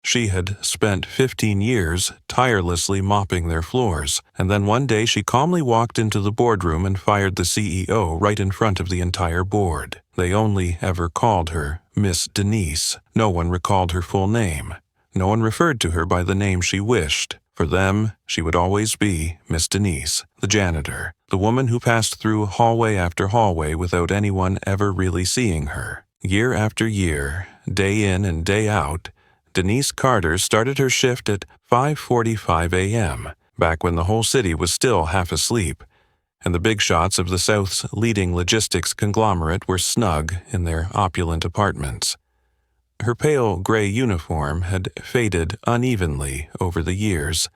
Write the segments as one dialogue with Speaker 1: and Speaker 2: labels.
Speaker 1: She had spent 15 years tirelessly mopping their floors, and then one day she calmly walked into the boardroom and fired the CEO right in front of the entire board. They only ever called her Miss Denise. No one recalled her full name. No one referred to her by the name she wished. For them, she would always be Miss Denise, the janitor, the woman who passed through hallway after hallway without anyone ever really seeing her. Year after year, day in and day out, Denise Carter started her shift at 5:45 a.m., back when the whole city was still half asleep, and the big shots of the South's leading logistics conglomerate were snug in their opulent apartments. Her pale gray uniform had faded unevenly over the years,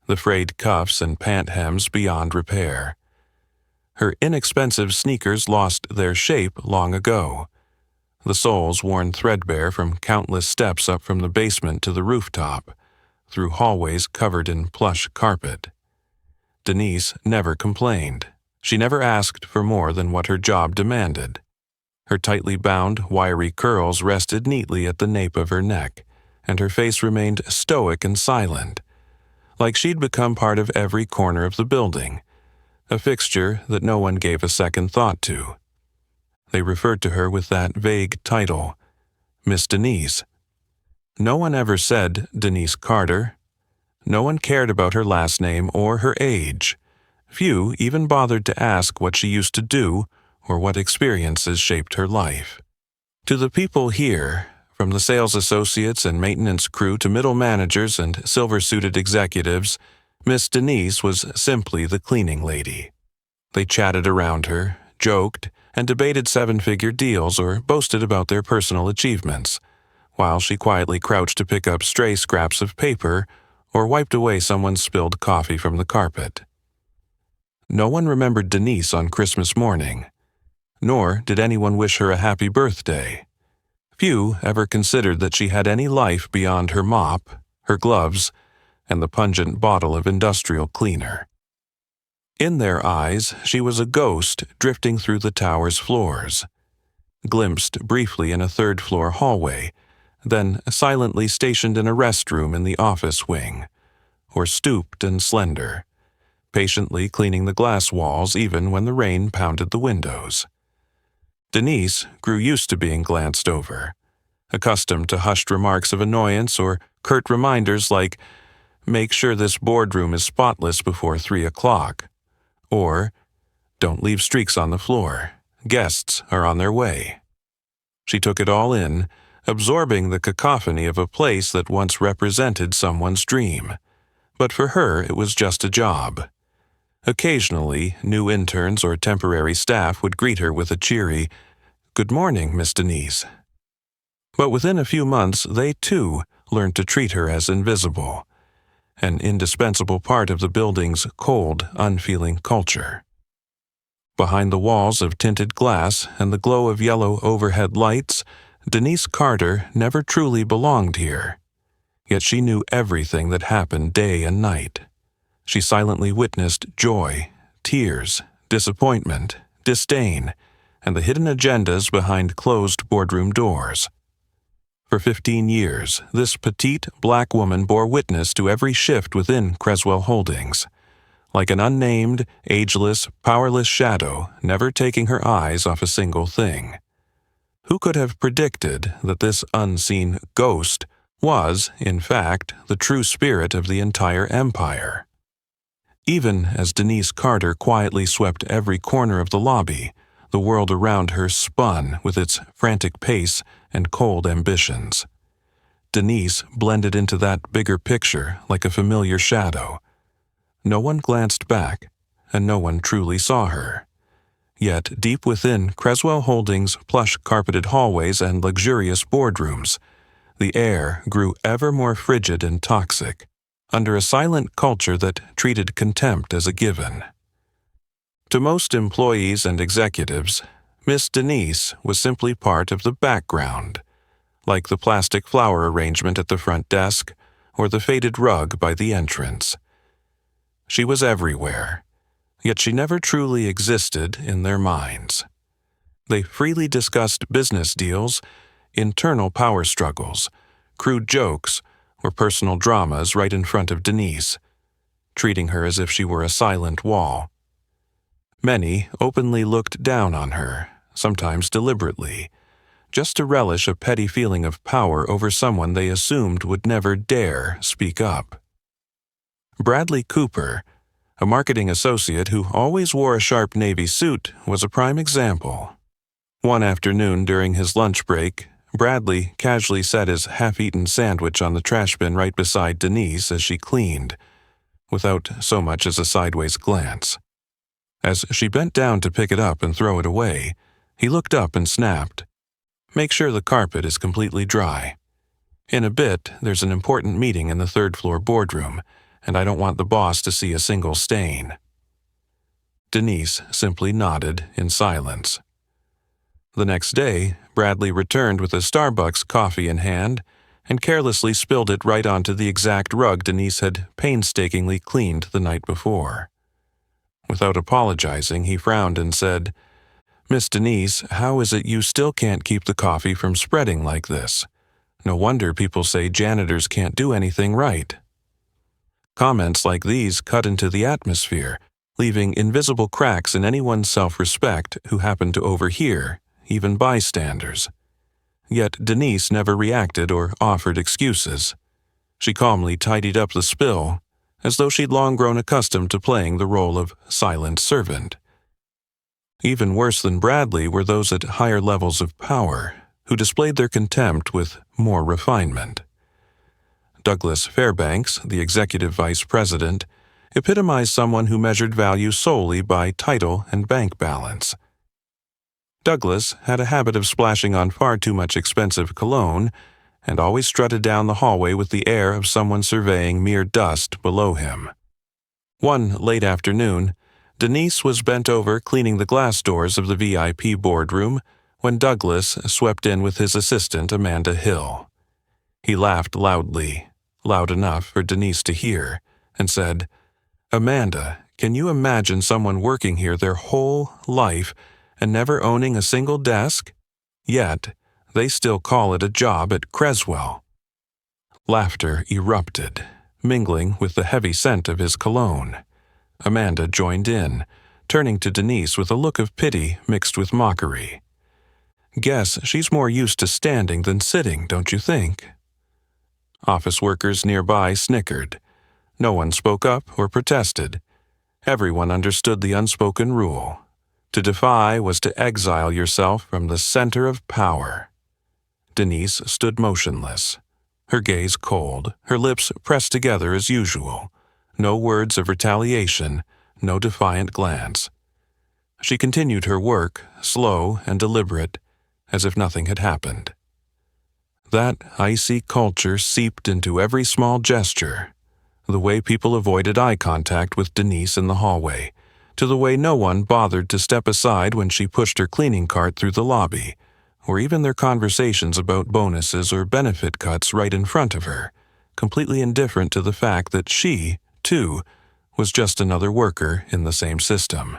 Speaker 1: the frayed cuffs and pant hems beyond repair. Her inexpensive sneakers lost their shape long ago, the soles worn threadbare from countless steps up from the basement to the rooftop, through hallways covered in plush carpet. Denise never complained. She never asked for more than what her job demanded. Her tightly bound, wiry curls rested neatly at the nape of her neck, and her face remained stoic and silent, like she'd become part of every corner of the building, a fixture that no one gave a second thought to. They referred to her with that vague title, Miss Denise. No one ever said Denise Carter. No one cared about her last name or her age. Few even bothered to ask what she used to do or what experiences shaped her life. To the people here, from the sales associates and maintenance crew to middle managers and silver-suited executives, Miss Denise was simply the cleaning lady. They chatted around her, joked, and debated seven-figure deals or boasted about their personal achievements, while she quietly crouched to pick up stray scraps of paper or wiped away someone's spilled coffee from the carpet. No one remembered Denise on Christmas morning, nor did anyone wish her a happy birthday. Few ever considered that she had any life beyond her mop, her gloves, and the pungent bottle of industrial cleaner. In their eyes, she was a ghost drifting through the tower's floors, glimpsed briefly in a third-floor hallway, then silently stationed in a restroom in the office wing, or stooped and slender, patiently cleaning the glass walls even when the rain pounded the windows. Denise grew used to being glanced over, accustomed to hushed remarks of annoyance or curt reminders like, "Make sure this boardroom is spotless before 3 o'clock," or, "Don't leave streaks on the floor. Guests are on their way." She took it all in, absorbing the cacophony of a place that once represented someone's dream. But for her, it was just a job. Occasionally, new interns or temporary staff would greet her with a cheery, "Good morning, Miss Denise." But within a few months, they too learned to treat her as invisible, an indispensable part of the building's cold, unfeeling culture. Behind the walls of tinted glass and the glow of yellow overhead lights, Denise Carter never truly belonged here. Yet she knew everything that happened day and night. She silently witnessed joy, tears, disappointment, disdain, and the hidden agendas behind closed boardroom doors. For 15 years, this petite black woman bore witness to every shift within Creswell Holdings, like an unnamed, ageless, powerless shadow never taking her eyes off a single thing. Who could have predicted that this unseen ghost was, in fact, the true spirit of the entire empire? Even as Denise Carter quietly swept every corner of the lobby, the world around her spun with its frantic pace and cold ambitions. Denise blended into that bigger picture like a familiar shadow. No one glanced back, and no one truly saw her. Yet deep within Creswell Holdings' plush-carpeted hallways and luxurious boardrooms, the air grew ever more frigid and toxic, under a silent culture that treated contempt as a given. To most employees and executives, Miss Denise was simply part of the background, like the plastic flower arrangement at the front desk or the faded rug by the entrance. She was everywhere, yet she never truly existed in their minds. They freely discussed business deals, internal power struggles, crude jokes, or personal dramas right in front of Denise, treating her as if she were a silent wall. Many openly looked down on her, sometimes deliberately, just to relish a petty feeling of power over someone they assumed would never dare speak up. Bradley Cooper, a marketing associate who always wore a sharp navy suit, was a prime example. One afternoon during his lunch break, Bradley casually set his half-eaten sandwich on the trash bin right beside Denise as she cleaned, without so much as a sideways glance. As she bent down to pick it up and throw it away, he looked up and snapped, "Make sure the carpet is completely dry. In a bit, there's an important meeting in the third-floor boardroom, and I don't want the boss to see a single stain." Denise simply nodded in silence. The next day, Bradley returned with a Starbucks coffee in hand and carelessly spilled it right onto the exact rug Denise had painstakingly cleaned the night before. Without apologizing, he frowned and said, "Miss Denise, how is it you still can't keep the coffee from spreading like this? No wonder people say janitors can't do anything right." Comments like these cut into the atmosphere, leaving invisible cracks in anyone's self-respect who happened to overhear, even bystanders. Yet Denise never reacted or offered excuses. She calmly tidied up the spill, as though she'd long grown accustomed to playing the role of silent servant. Even worse than Bradley were those at higher levels of power, who displayed their contempt with more refinement. Douglas Fairbanks, the executive vice president, epitomized someone who measured value solely by title and bank balance. Douglas had a habit of splashing on far too much expensive cologne and always strutted down the hallway with the air of someone surveying mere dust below him. One late afternoon, Denise was bent over cleaning the glass doors of the VIP boardroom when Douglas swept in with his assistant, Amanda Hill. He laughed loudly, loud enough for Denise to hear, and said, "Amanda, can you imagine someone working here their whole life and never owning a single desk? Yet, they still call it a job at Creswell." Laughter erupted, mingling with the heavy scent of his cologne. Amanda joined in, turning to Denise with a look of pity mixed with mockery. "Guess she's more used to standing than sitting, don't you think?" Office workers nearby snickered. No one spoke up or protested. Everyone understood the unspoken rule. To defy was to exile yourself from the center of power. Denise stood motionless, her gaze cold, her lips pressed together as usual. No words of retaliation, no defiant glance. She continued her work, slow and deliberate, as if nothing had happened. That icy culture seeped into every small gesture, the way people avoided eye contact with Denise in the hallway, to the way no one bothered to step aside when she pushed her cleaning cart through the lobby, or even their conversations about bonuses or benefit cuts right in front of her, completely indifferent to the fact that she, too, was just another worker in the same system.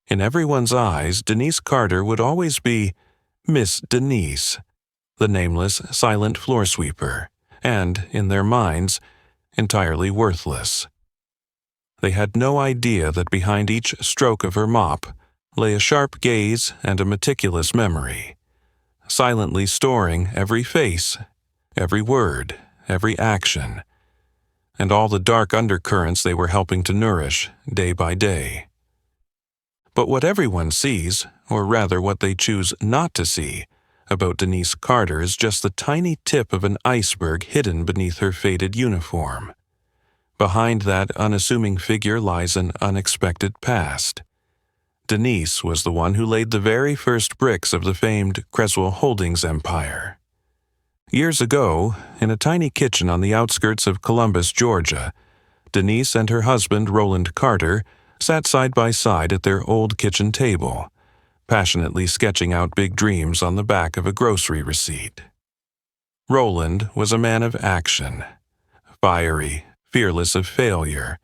Speaker 1: In everyone's eyes, Denise Carter would always be Miss Denise, the nameless, silent floor sweeper, and, in their minds, entirely worthless. They had no idea that behind each stroke of her mop lay a sharp gaze and a meticulous memory, silently storing every face, every word, every action, and all the dark undercurrents they were helping to nourish day by day. But what everyone sees, or rather what they choose not to see, about Denise Carter is just the tiny tip of an iceberg hidden beneath her faded uniform. Behind that unassuming figure lies an unexpected past. Denise was the one who laid the very first bricks of the famed Creswell Holdings empire. Years ago, in a tiny kitchen on the outskirts of Columbus, Georgia, Denise and her husband, Roland Carter, sat side by side at their old kitchen table, passionately sketching out big dreams on the back of a grocery receipt. Roland was a man of action, fiery, fearless of failure,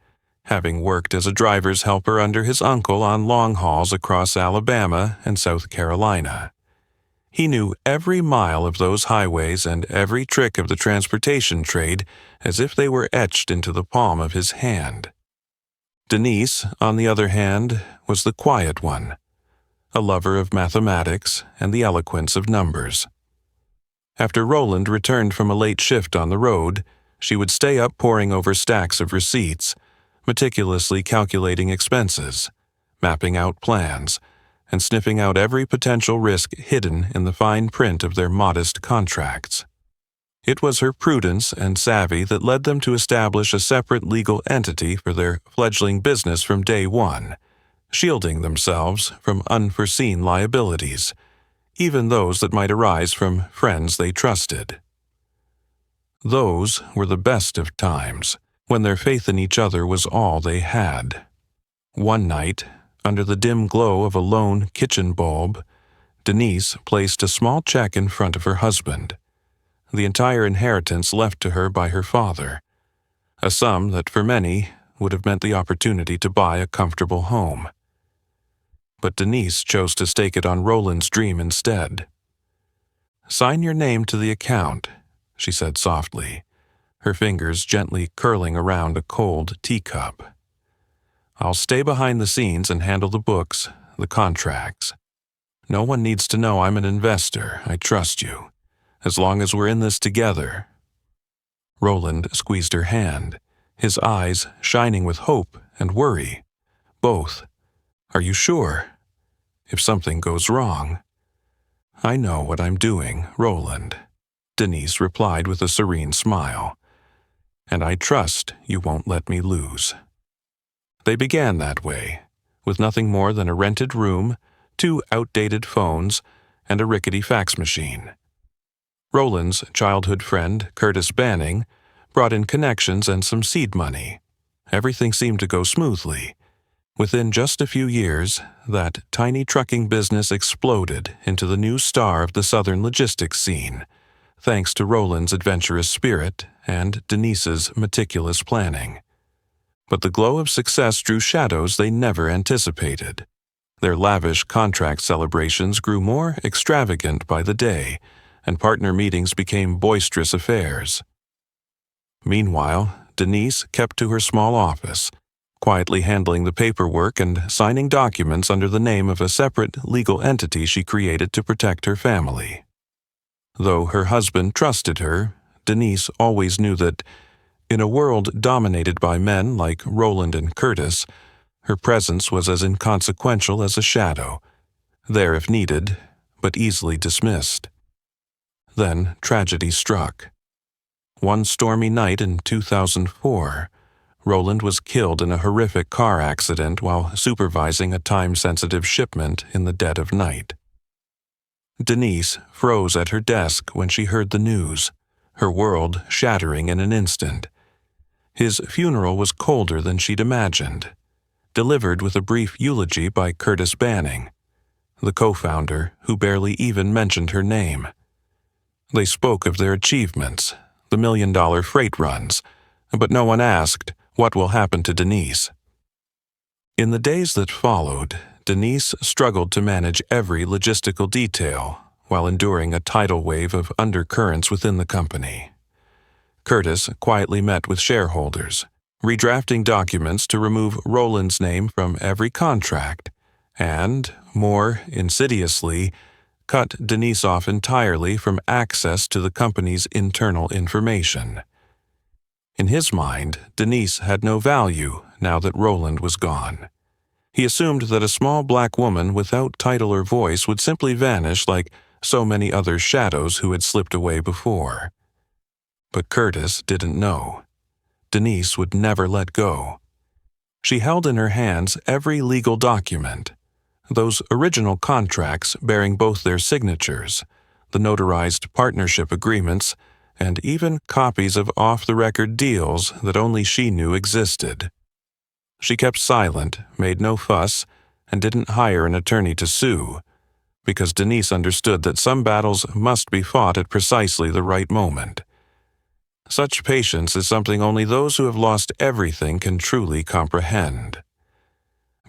Speaker 1: having worked as a driver's helper under his uncle on long hauls across Alabama and South Carolina. He knew every mile of those highways and every trick of the transportation trade as if they were etched into the palm of his hand. Denise, on the other hand, was the quiet one, a lover of mathematics and the eloquence of numbers. After Roland returned from a late shift on the road, she would stay up poring over stacks of receipts, meticulously calculating expenses, mapping out plans, and sniffing out every potential risk hidden in the fine print of their modest contracts. It was her prudence and savvy that led them to establish a separate legal entity for their fledgling business from day one, shielding themselves from unforeseen liabilities, even those that might arise from friends they trusted. Those were the best of times, when their faith in each other was all they had. One night, under the dim glow of a lone kitchen bulb, Denise placed a small check in front of her husband, the entire inheritance left to her by her father, a sum that for many would have meant the opportunity to buy a comfortable home. But Denise chose to stake it on Roland's dream instead. "Sign your name to the account," she said softly, her fingers gently curling around a cold teacup. "I'll stay behind the scenes and handle the books, the contracts. No one needs to know I'm an investor. I trust you, as long as we're in this together." Roland squeezed her hand, his eyes shining with hope and worry, both. "Are you sure? If something goes wrong—" "I know what I'm doing, Roland," Denise replied with a serene smile. "And I trust you won't let me lose." They began that way, with nothing more than a rented room, 2 outdated phones, and a rickety fax machine. Roland's childhood friend, Curtis Banning, brought in connections and some seed money. Everything seemed to go smoothly. Within just a few years, that tiny trucking business exploded into the new star of the southern logistics scene, thanks to Roland's adventurous spirit and Denise's meticulous planning. But the glow of success drew shadows they never anticipated. Their lavish contract celebrations grew more extravagant by the day, and partner meetings became boisterous affairs. Meanwhile, Denise kept to her small office, quietly handling the paperwork and signing documents under the name of a separate legal entity she created to protect her family. Though her husband trusted her, Denise always knew that, in a world dominated by men like Roland and Curtis, her presence was as inconsequential as a shadow, there if needed, but easily dismissed. Then tragedy struck. One stormy night in 2004, Roland was killed in a horrific car accident while supervising a time-sensitive shipment in the dead of night. Denise froze at her desk when she heard the news, her world shattering in an instant. His funeral was colder than she'd imagined, delivered with a brief eulogy by Curtis Banning, the co-founder who barely even mentioned her name. They spoke of their achievements, the million-dollar freight runs, but no one asked, what will happen to Denise? In the days that followed, Denise struggled to manage every logistical detail while enduring a tidal wave of undercurrents within the company. Curtis quietly met with shareholders, redrafting documents to remove Roland's name from every contract, and, more insidiously, cut Denise off entirely from access to the company's internal information. In his mind, Denise had no value now that Roland was gone. He assumed that a small black woman without title or voice would simply vanish like so many other shadows who had slipped away before. But Curtis didn't know. Denise would never let go. She held in her hands every legal document, those original contracts bearing both their signatures, the notarized partnership agreements, and even copies of off-the-record deals that only she knew existed. She kept silent, made no fuss, and didn't hire an attorney to sue, because Denise understood that some battles must be fought at precisely the right moment. Such patience is something only those who have lost everything can truly comprehend.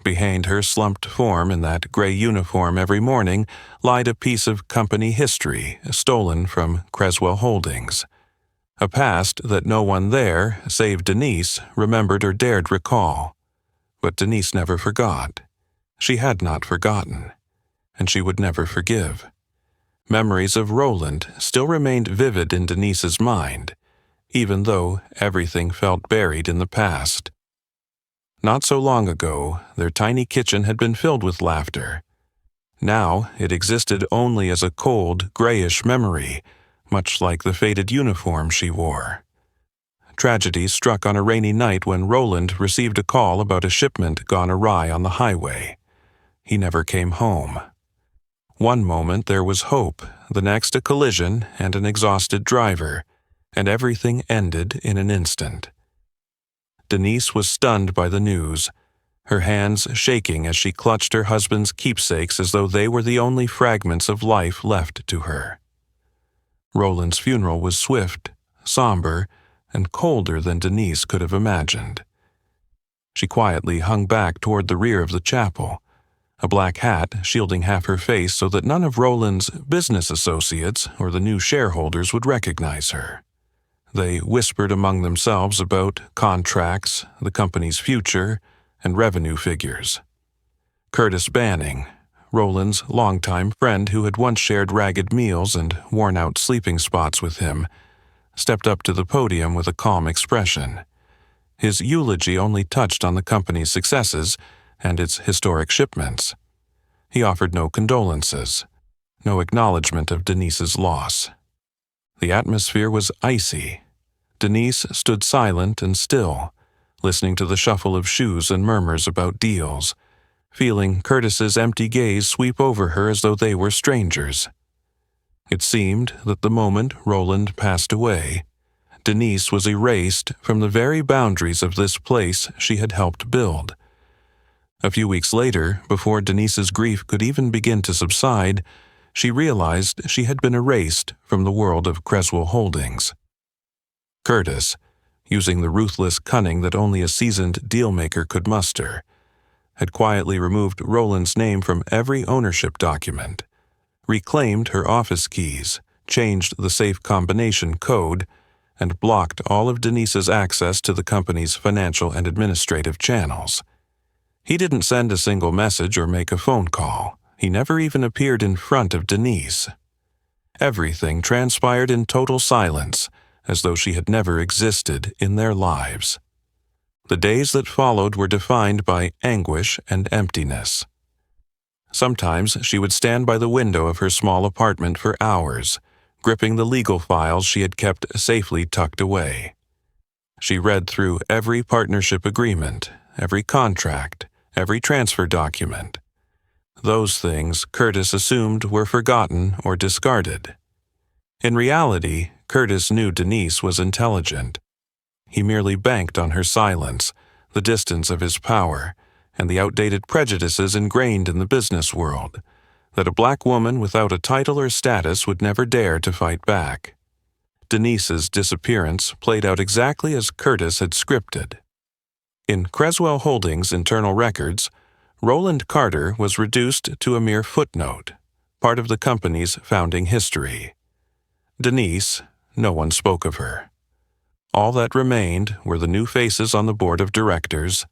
Speaker 1: Behind her slumped form in that gray uniform every morning lied a piece of company history stolen from Creswell Holdings. A past that no one there, save Denise, remembered or dared recall. But Denise never forgot. She had not forgotten, and she would never forgive. Memories of Roland still remained vivid in Denise's mind, even though everything felt buried in the past. Not so long ago, their tiny kitchen had been filled with laughter. Now it existed only as a cold, grayish memory, much like the faded uniform she wore. Tragedy struck on a rainy night when Roland received a call about a shipment gone awry on the highway. He never came home. One moment there was hope, the next a collision and an exhausted driver, and everything ended in an instant. Denise was stunned by the news, her hands shaking as she clutched her husband's keepsakes as though they were the only fragments of life left to her. Roland's funeral was swift, somber, and colder than Denise could have imagined. She quietly hung back toward the rear of the chapel, a black hat shielding half her face so that none of Roland's business associates or the new shareholders would recognize her. They whispered among themselves about contracts, the company's future, and revenue figures. Curtis Banning, Roland's longtime friend who had once shared ragged meals and worn-out sleeping spots with him, stepped up to the podium with a calm expression. His eulogy only touched on the company's successes and its historic shipments. He offered no condolences, no acknowledgement of Denise's loss. The atmosphere was icy. Denise stood silent and still, listening to the shuffle of shoes and murmurs about deals, feeling Curtis's empty gaze sweep over her as though they were strangers. It seemed that the moment Roland passed away, Denise was erased from the very boundaries of this place she had helped build. A few weeks later, before Denise's grief could even begin to subside, she realized she had been erased from the world of Creswell Holdings. Curtis, using the ruthless cunning that only a seasoned dealmaker could muster, had quietly removed Roland's name from every ownership document, reclaimed her office keys, changed the safe combination code, and blocked all of Denise's access to the company's financial and administrative channels. He didn't send a single message or make a phone call. He never even appeared in front of Denise. Everything transpired in total silence, as though she had never existed in their lives. The days that followed were defined by anguish and emptiness. Sometimes she would stand by the window of her small apartment for hours, gripping the legal files she had kept safely tucked away. She read through every partnership agreement, every contract, every transfer document. Those things Curtis assumed were forgotten or discarded. In reality, Curtis knew Denise was intelligent. He merely banked on her silence, the distance of his power, and the outdated prejudices ingrained in the business world, that a black woman without a title or status would never dare to fight back. Denise's disappearance played out exactly as Curtis had scripted. In Creswell Holdings' internal records, Roland Carter was reduced to a mere footnote, part of the company's founding history. Denise, no one spoke of her. All that remained were the new faces on the board of directors,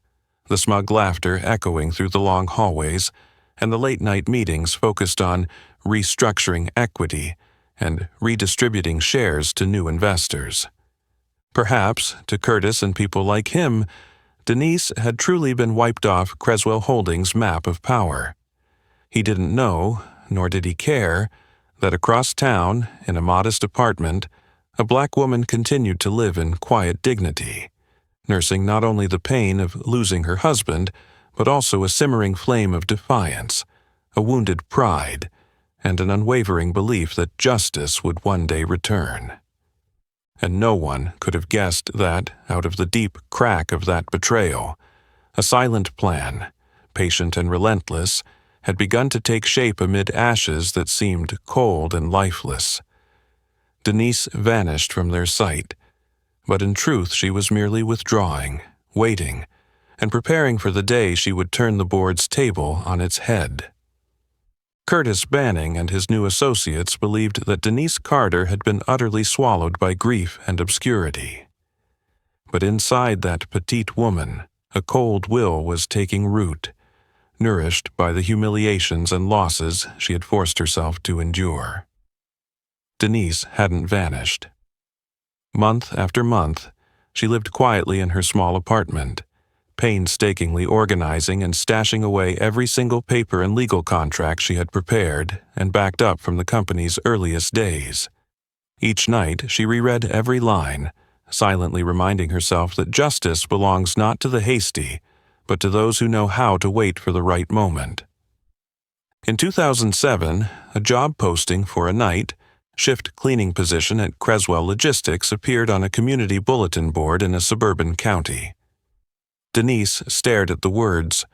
Speaker 1: the smug laughter echoing through the long hallways, and the late-night meetings focused on restructuring equity and redistributing shares to new investors. Perhaps, to Curtis and people like him, Denise had truly been wiped off Creswell Holdings' map of power. He didn't know, nor did he care, that across town, in a modest apartment, a black woman continued to live in quiet dignity, nursing not only the pain of losing her husband, but also a simmering flame of defiance, a wounded pride, and an unwavering belief that justice would one day return. And no one could have guessed that, out of the deep crack of that betrayal, a silent plan, patient and relentless, had begun to take shape amid ashes that seemed cold and lifeless. Denise vanished from their sight, but in truth she was merely withdrawing, waiting, and preparing for the day she would turn the board's table on its head. Curtis Banning and his new associates believed that Denise Carter had been utterly swallowed by grief and obscurity. But inside that petite woman, a cold will was taking root, nourished by the humiliations and losses she had forced herself to endure. Denise hadn't vanished. Month after month, she lived quietly in her small apartment, painstakingly organizing and stashing away every single paper and legal contract she had prepared and backed up from the company's earliest days. Each night, she reread every line, silently reminding herself that justice belongs not to the hasty, but to those who know how to wait for the right moment. In 2007, a job posting for a night shift cleaning position at Creswell Logistics appeared on a community bulletin board in a suburban county. Denise stared at the words,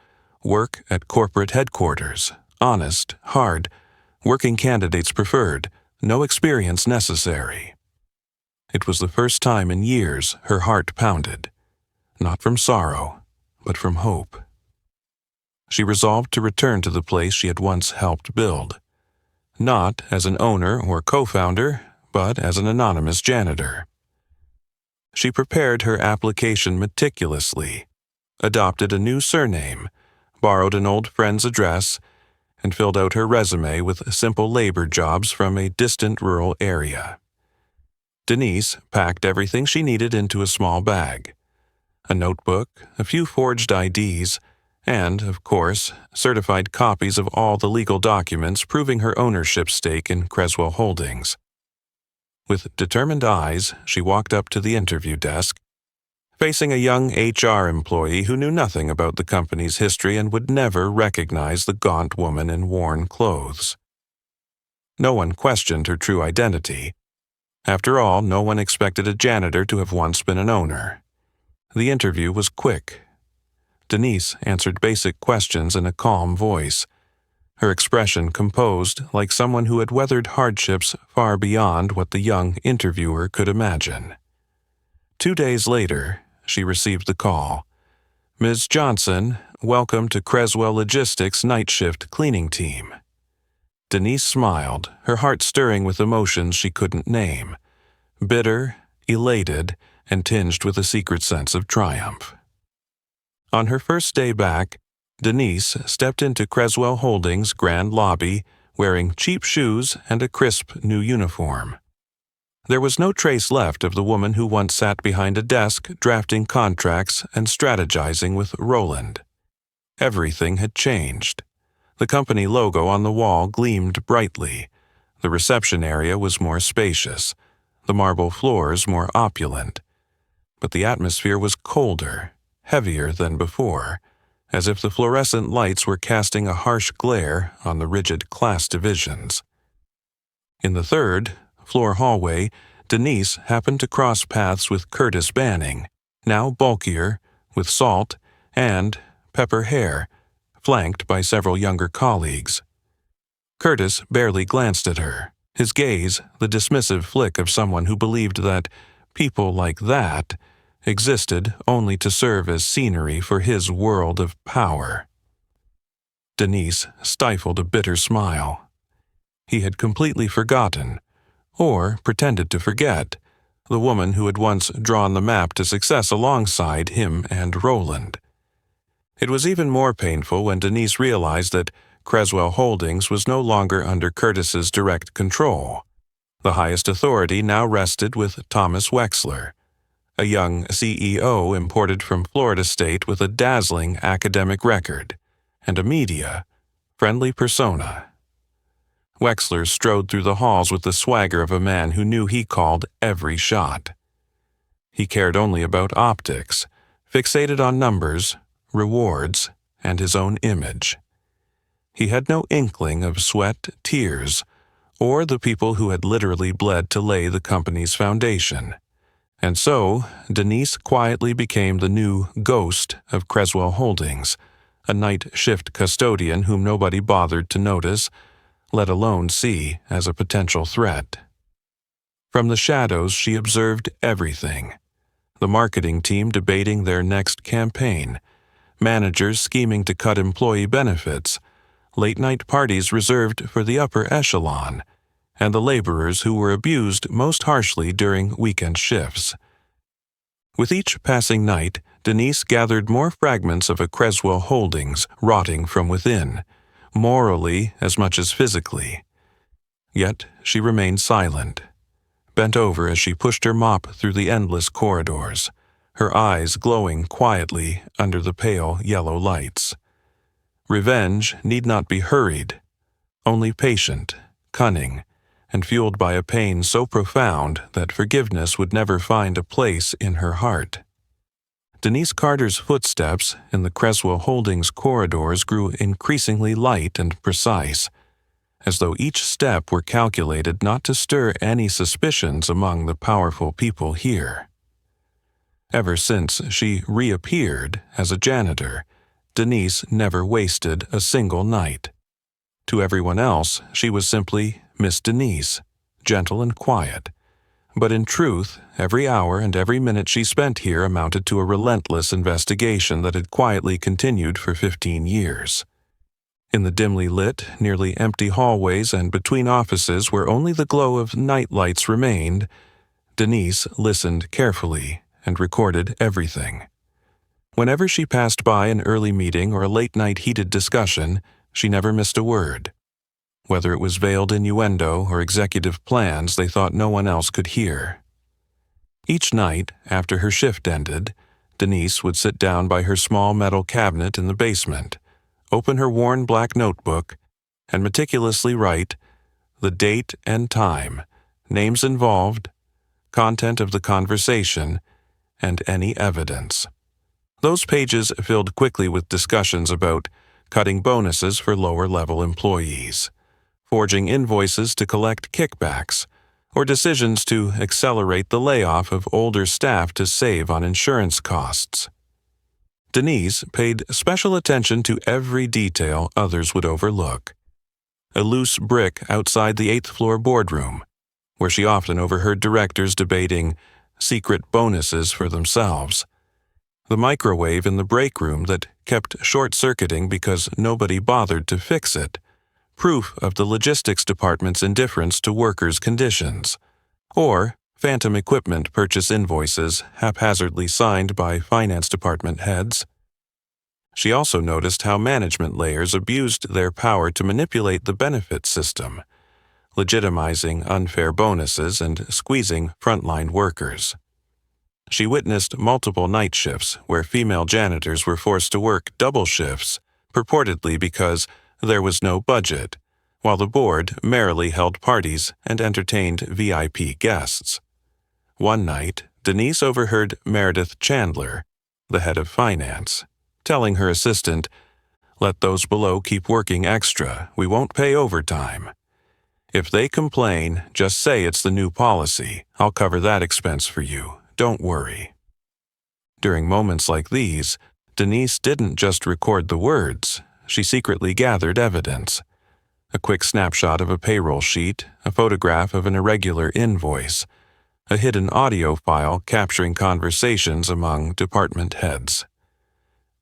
Speaker 1: "Work at corporate headquarters, honest, hard, working candidates preferred, no experience necessary." It was the first time in years her heart pounded, not from sorrow, but from hope. She resolved to return to the place she had once helped build, not as an owner or co-founder, but as an anonymous janitor. She prepared her application meticulously, adopted a new surname, borrowed an old friend's address, and filled out her resume with simple labor jobs from a distant rural area. Denise packed everything she needed into a small bag: a notebook, a few forged IDs, and, of course, certified copies of all the legal documents proving her ownership stake in Creswell Holdings. With determined eyes, she walked up to the interview desk, facing a young HR employee who knew nothing about the company's history and would never recognize the gaunt woman in worn clothes. No one questioned her true identity. After all, no one expected a janitor to have once been an owner. The interview was quick. Denise answered basic questions in a calm voice, her expression composed like someone who had weathered hardships far beyond what the young interviewer could imagine. 2 days later, she received the call. "Ms. Johnson, welcome to Creswell Logistics night shift cleaning team." Denise smiled, her heart stirring with emotions she couldn't name, bitter, elated, and tinged with a secret sense of triumph. On her first day back, Denise stepped into Creswell Holdings' grand lobby wearing cheap shoes and a crisp new uniform. There was no trace left of the woman who once sat behind a desk drafting contracts and strategizing with Roland. Everything had changed. The company logo on the wall gleamed brightly. The reception area was more spacious, the marble floors more opulent. But the atmosphere was colder, heavier than before, as if the fluorescent lights were casting a harsh glare on the rigid class divisions. In the third floor hallway, Denise happened to cross paths with Curtis Banning, now bulkier, with salt and pepper hair, flanked by several younger colleagues. Curtis barely glanced at her, his gaze the dismissive flick of someone who believed that people like that existed only to serve as scenery for his world of power. Denise stifled a bitter smile. He had completely forgotten, or pretended to forget, the woman who had once drawn the map to success alongside him and Roland. It was even more painful when Denise realized that Creswell Holdings was no longer under Curtis's direct control. The highest authority now rested with Thomas Wexler, a young CEO imported from Florida State with a dazzling academic record and a media-friendly persona. Wexler strode through the halls with the swagger of a man who knew he called every shot. He cared only about optics, fixated on numbers, rewards, and his own image. He had no inkling of sweat, tears, or the people who had literally bled to lay the company's foundation. And so, Denise quietly became the new ghost of Creswell Holdings, a night shift custodian whom nobody bothered to notice, let alone see as a potential threat. From the shadows, she observed everything: the marketing team debating their next campaign, managers scheming to cut employee benefits, late-night parties reserved for the upper echelon, and the laborers who were abused most harshly during weekend shifts. With each passing night, Denise gathered more fragments of a Creswell Holdings rotting from within, morally as much as physically. Yet she remained silent, bent over as she pushed her mop through the endless corridors, her eyes glowing quietly under the pale yellow lights. Revenge need not be hurried, only patient, cunning, and fueled by a pain so profound that forgiveness would never find a place in her heart. Denise Carter's footsteps in the Creswell Holdings corridors grew increasingly light and precise, as though each step were calculated not to stir any suspicions among the powerful people here. Ever since she reappeared as a janitor, Denise never wasted a single night. To everyone else, she was simply Miss Denise, gentle and quiet. But in truth, every hour and every minute she spent here amounted to a relentless investigation that had quietly continued for 15 years. In the dimly lit, nearly empty hallways and between offices where only the glow of night lights remained, Denise listened carefully and recorded everything. Whenever she passed by an early meeting or a late-night heated discussion, she never missed a word. Whether it was veiled innuendo or executive plans they thought no one else could hear. Each night, after her shift ended, Denise would sit down by her small metal cabinet in the basement, open her worn black notebook, and meticulously write the date and time, names involved, content of the conversation, and any evidence. Those pages filled quickly with discussions about cutting bonuses for lower-level employees, forging invoices to collect kickbacks, or decisions to accelerate the layoff of older staff to save on insurance costs. Denise paid special attention to every detail others would overlook. A loose brick outside the 8th-floor boardroom, where she often overheard directors debating secret bonuses for themselves. The microwave in the break room that kept short-circuiting because nobody bothered to fix it, proof of the logistics department's indifference to workers' conditions, or phantom equipment purchase invoices haphazardly signed by finance department heads. She also noticed how management layers abused their power to manipulate the benefit system, legitimizing unfair bonuses and squeezing frontline workers. She witnessed multiple night shifts where female janitors were forced to work double shifts, purportedly because there was no budget, while the board merrily held parties and entertained VIP guests. One night, Denise overheard Meredith Chandler, the head of finance, telling her assistant, "Let those below keep working extra. We won't pay overtime. If they complain, just say it's the new policy. I'll cover that expense for you. Don't worry." During moments like these, Denise didn't just record the words. She secretly gathered evidence. A quick snapshot of a payroll sheet, a photograph of an irregular invoice, a hidden audio file capturing conversations among department heads.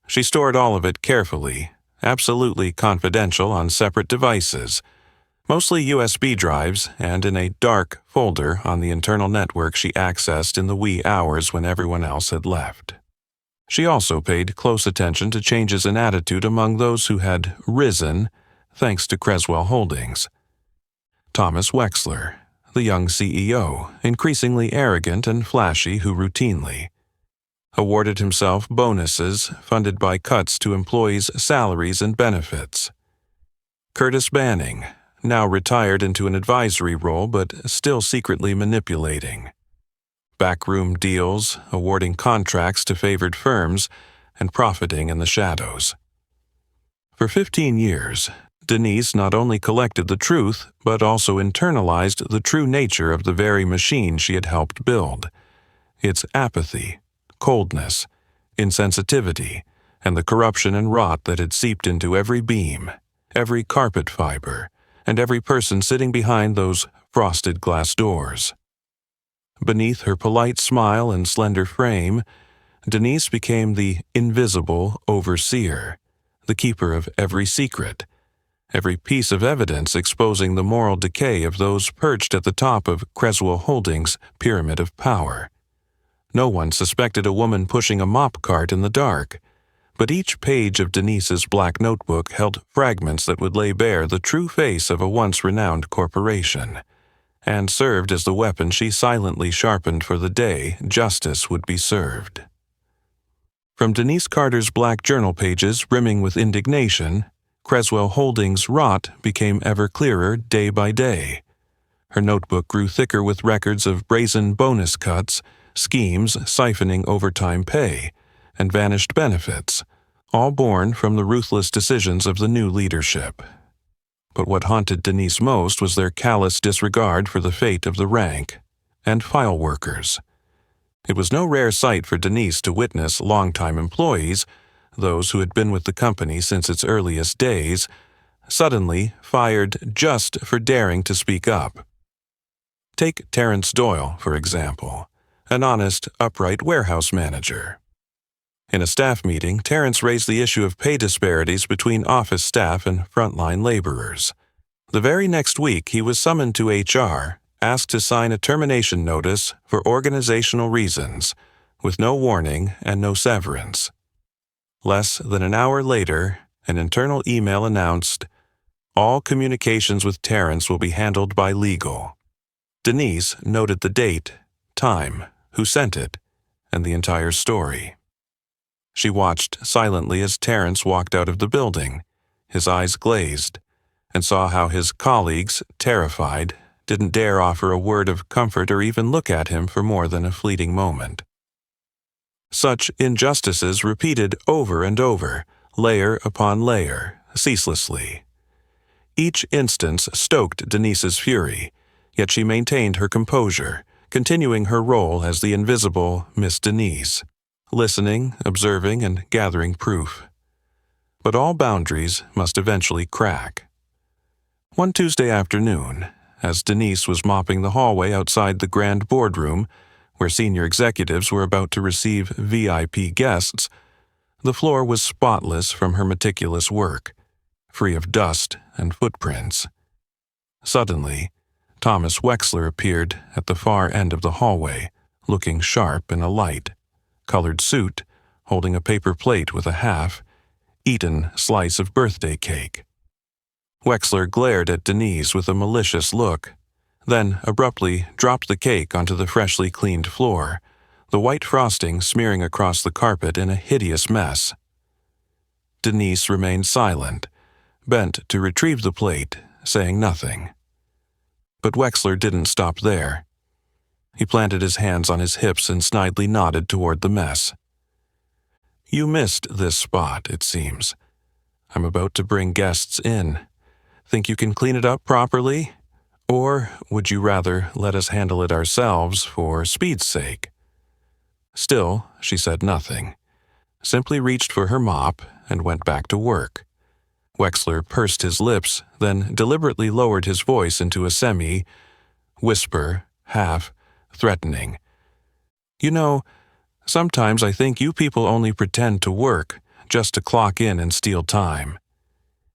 Speaker 1: She stored all of it carefully, absolutely confidential on separate devices, mostly USB drives, and in a dark folder on the internal network she accessed in the wee hours when everyone else had left. She also paid close attention to changes in attitude among those who had risen thanks to Creswell Holdings. Thomas Wexler, the young CEO, increasingly arrogant and flashy, who routinely awarded himself bonuses funded by cuts to employees' salaries and benefits. Curtis Banning, now retired into an advisory role but still secretly manipulating. Backroom deals, awarding contracts to favored firms, and profiting in the shadows. For 15 years, Denise not only collected the truth, but also internalized the true nature of the very machine she had helped build. Its apathy, coldness, insensitivity, and the corruption and rot that had seeped into every beam, every carpet fiber, and every person sitting behind those frosted glass doors. Beneath her polite smile and slender frame, Denise became the invisible overseer, the keeper of every secret, every piece of evidence exposing the moral decay of those perched at the top of Creswell Holdings' pyramid of power. No one suspected a woman pushing a mop cart in the dark, but each page of Denise's black notebook held fragments that would lay bare the true face of a once renowned corporation, and served as the weapon she silently sharpened for the day justice would be served. From Denise Carter's black journal pages brimming with indignation, Creswell Holdings' rot became ever clearer day by day. Her notebook grew thicker with records of brazen bonus cuts, schemes siphoning overtime pay, and vanished benefits, all born from the ruthless decisions of the new leadership. But what haunted Denise most was their callous disregard for the fate of the rank and file workers. It was no rare sight for Denise to witness longtime employees, those who had been with the company since its earliest days, suddenly fired just for daring to speak up. Take Terrence Doyle, for example, an honest, upright warehouse manager. In a staff meeting, Terrence raised the issue of pay disparities between office staff and frontline laborers. The very next week, he was summoned to HR, asked to sign a termination notice for organizational reasons, with no warning and no severance. Less than an hour later, an internal email announced, "All communications with Terrence will be handled by legal." Denise noted the date, time, who sent it, and the entire story. She watched silently as Terrence walked out of the building, his eyes glazed, and saw how his colleagues, terrified, didn't dare offer a word of comfort or even look at him for more than a fleeting moment. Such injustices repeated over and over, layer upon layer, ceaselessly. Each instance stoked Denise's fury, yet she maintained her composure, continuing her role as the invisible Miss Denise, listening, observing, and gathering proof. But all boundaries must eventually crack. One Tuesday afternoon, as Denise was mopping the hallway outside the grand boardroom, where senior executives were about to receive VIP guests, the floor was spotless from her meticulous work, free of dust and footprints. Suddenly, Thomas Wexler appeared at the far end of the hallway, looking sharp in a light, colored suit, holding a paper plate with a half-eaten slice of birthday cake. Wexler glared at Denise with a malicious look, then abruptly dropped the cake onto the freshly cleaned floor, the white frosting smearing across the carpet in a hideous mess. Denise remained silent, bent to retrieve the plate, saying nothing. But Wexler didn't stop there. He planted his hands on his hips and snidely nodded toward the mess. "You missed this spot, it seems. I'm about to bring guests in. Think you can clean it up properly? Or would you rather let us handle it ourselves for speed's sake?" Still, she said nothing, simply reached for her mop and went back to work. Wexler pursed his lips, then deliberately lowered his voice into a semi-whisper, half-threatening. "You know, sometimes I think you people only pretend to work just to clock in and steal time.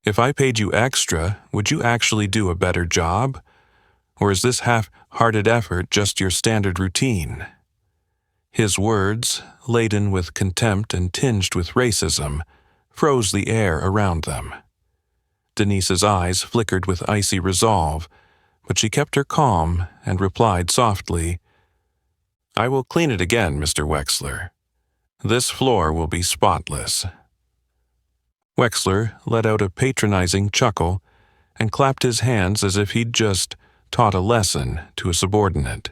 Speaker 1: If I paid you extra, would you actually do a better job? Or is this half-hearted effort just your standard routine?" His words, laden with contempt and tinged with racism, froze the air around them. Denise's eyes flickered with icy resolve, but she kept her calm and replied softly, "I will clean it again, Mr. Wexler. This floor will be spotless." Wexler let out a patronizing chuckle and clapped his hands as if he'd just taught a lesson to a subordinate.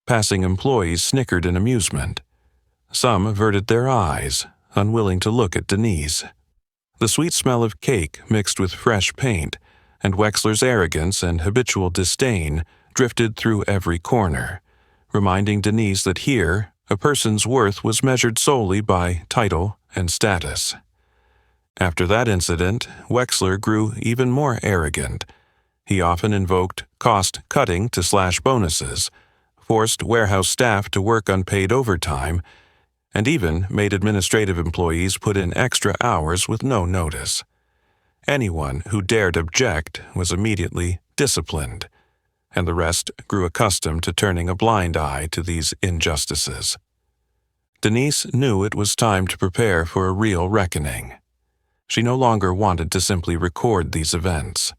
Speaker 1: Passing employees snickered in amusement. Some averted their eyes, unwilling to look at Denise. The sweet smell of cake mixed with fresh paint, and Wexler's arrogance and habitual disdain drifted through every corner, reminding Denise that here a person's worth was measured solely by title and status. After that incident, Wexler grew even more arrogant. He often invoked cost-cutting to slash bonuses, forced warehouse staff to work unpaid overtime, and even made administrative employees put in extra hours with no notice. Anyone who dared object was immediately disciplined, and the rest grew accustomed to turning a blind eye to these injustices. Denise knew it was time to prepare for a real reckoning. She no longer wanted to simply record these events.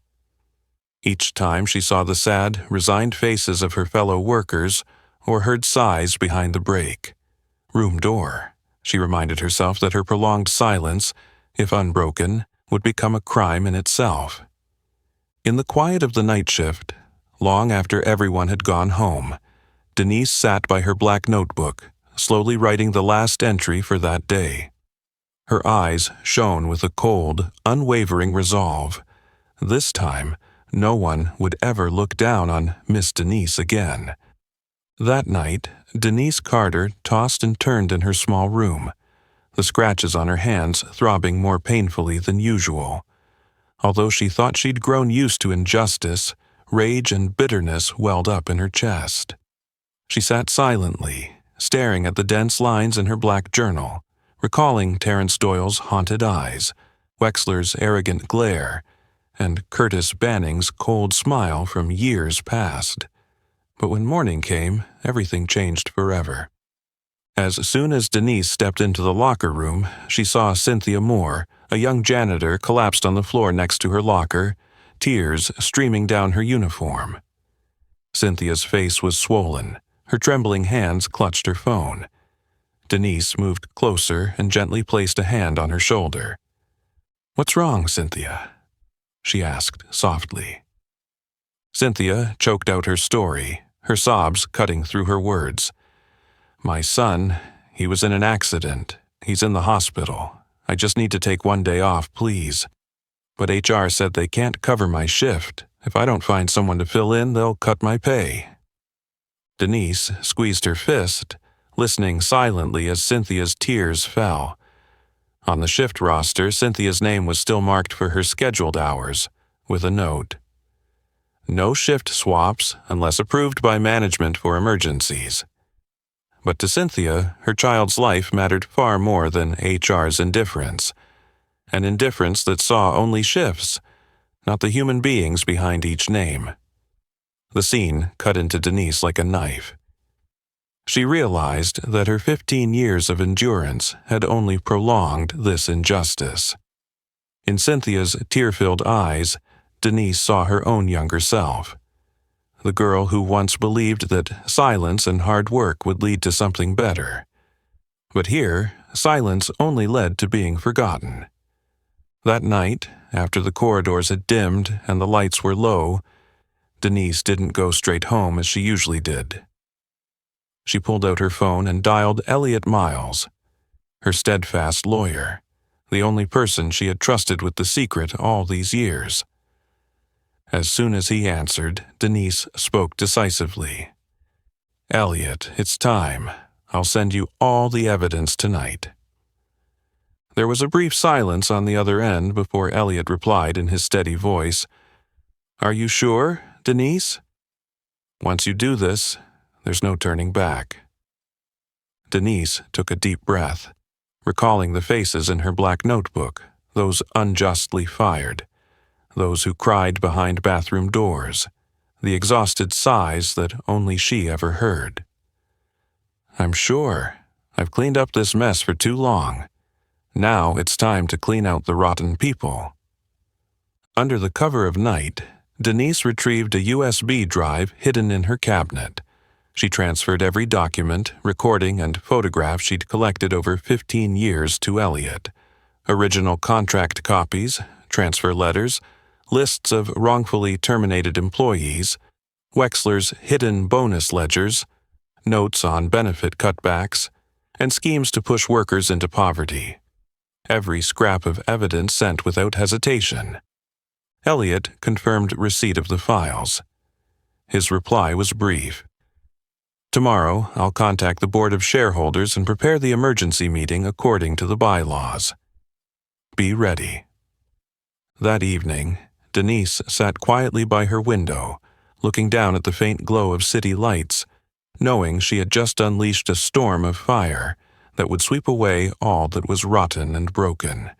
Speaker 1: Each time she saw the sad, resigned faces of her fellow workers or heard sighs behind the break room door, she reminded herself that her prolonged silence, if unbroken, would become a crime in itself. In the quiet of the night shift, long after everyone had gone home, Denise sat by her black notebook, slowly writing the last entry for that day. Her eyes shone with a cold, unwavering resolve. This time, no one would ever look down on Miss Denise again. That night, Denise Carter tossed and turned in her small room, the scratches on her hands throbbing more painfully than usual. Although she thought she'd grown used to injustice, rage and bitterness welled up in her chest. She sat silently, staring at the dense lines in her black journal, recalling Terence Doyle's haunted eyes, Wexler's arrogant glare, and Curtis Banning's cold smile from years past. But when morning came, everything changed forever. As soon as Denise stepped into the locker room, she saw Cynthia Moore, a young janitor, collapsed on the floor next to her locker, tears streaming down her uniform. Cynthia's face was swollen. Her trembling hands clutched her phone. Denise moved closer and gently placed a hand on her shoulder. "What's wrong, Cynthia?" she asked softly. Cynthia choked out her story, her sobs cutting through her words. "My son, he was in an accident. He's in the hospital. I just need to take one day off, please. But HR said they can't cover my shift. If I don't find someone to fill in, they'll cut my pay." Denise squeezed her fist, listening silently as Cynthia's tears fell. On the shift roster, Cynthia's name was still marked for her scheduled hours, with a note: "No shift swaps unless approved by management for emergencies." But to Cynthia, her child's life mattered far more than HR's indifference, an indifference that saw only shifts, not the human beings behind each name. The scene cut into Denise like a knife. She realized that her 15 years of endurance had only prolonged this injustice. In Cynthia's tear-filled eyes, Denise saw her own younger self, the girl who once believed that silence and hard work would lead to something better. But here, silence only led to being forgotten. That night, after the corridors had dimmed and the lights were low, Denise didn't go straight home as she usually did. She pulled out her phone and dialed Elliot Miles, her steadfast lawyer, the only person she had trusted with the secret all these years. As soon as he answered, Denise spoke decisively. "Elliot, it's time. I'll send you all the evidence tonight." There was a brief silence on the other end before Elliot replied in his steady voice, "Are you sure, Denise? Once you do this, there's no turning back." Denise took a deep breath, recalling the faces in her black notebook, those unjustly fired, those who cried behind bathroom doors, the exhausted sighs that only she ever heard. "I'm sure. I've cleaned up this mess for too long. Now it's time to clean out the rotten people." Under the cover of night, Denise retrieved a USB drive hidden in her cabinet. She transferred every document, recording, and photograph she'd collected over 15 years to Elliot. Original contract copies, transfer letters, lists of wrongfully terminated employees, Wexler's hidden bonus ledgers, notes on benefit cutbacks, and schemes to push workers into poverty. Every scrap of evidence sent without hesitation. Elliot confirmed receipt of the files. His reply was brief. "Tomorrow, I'll contact the Board of Shareholders and prepare the emergency meeting according to the bylaws. Be ready." That evening, Denise sat quietly by her window, looking down at the faint glow of city lights, knowing she had just unleashed a storm of fire that would sweep away all that was rotten and broken.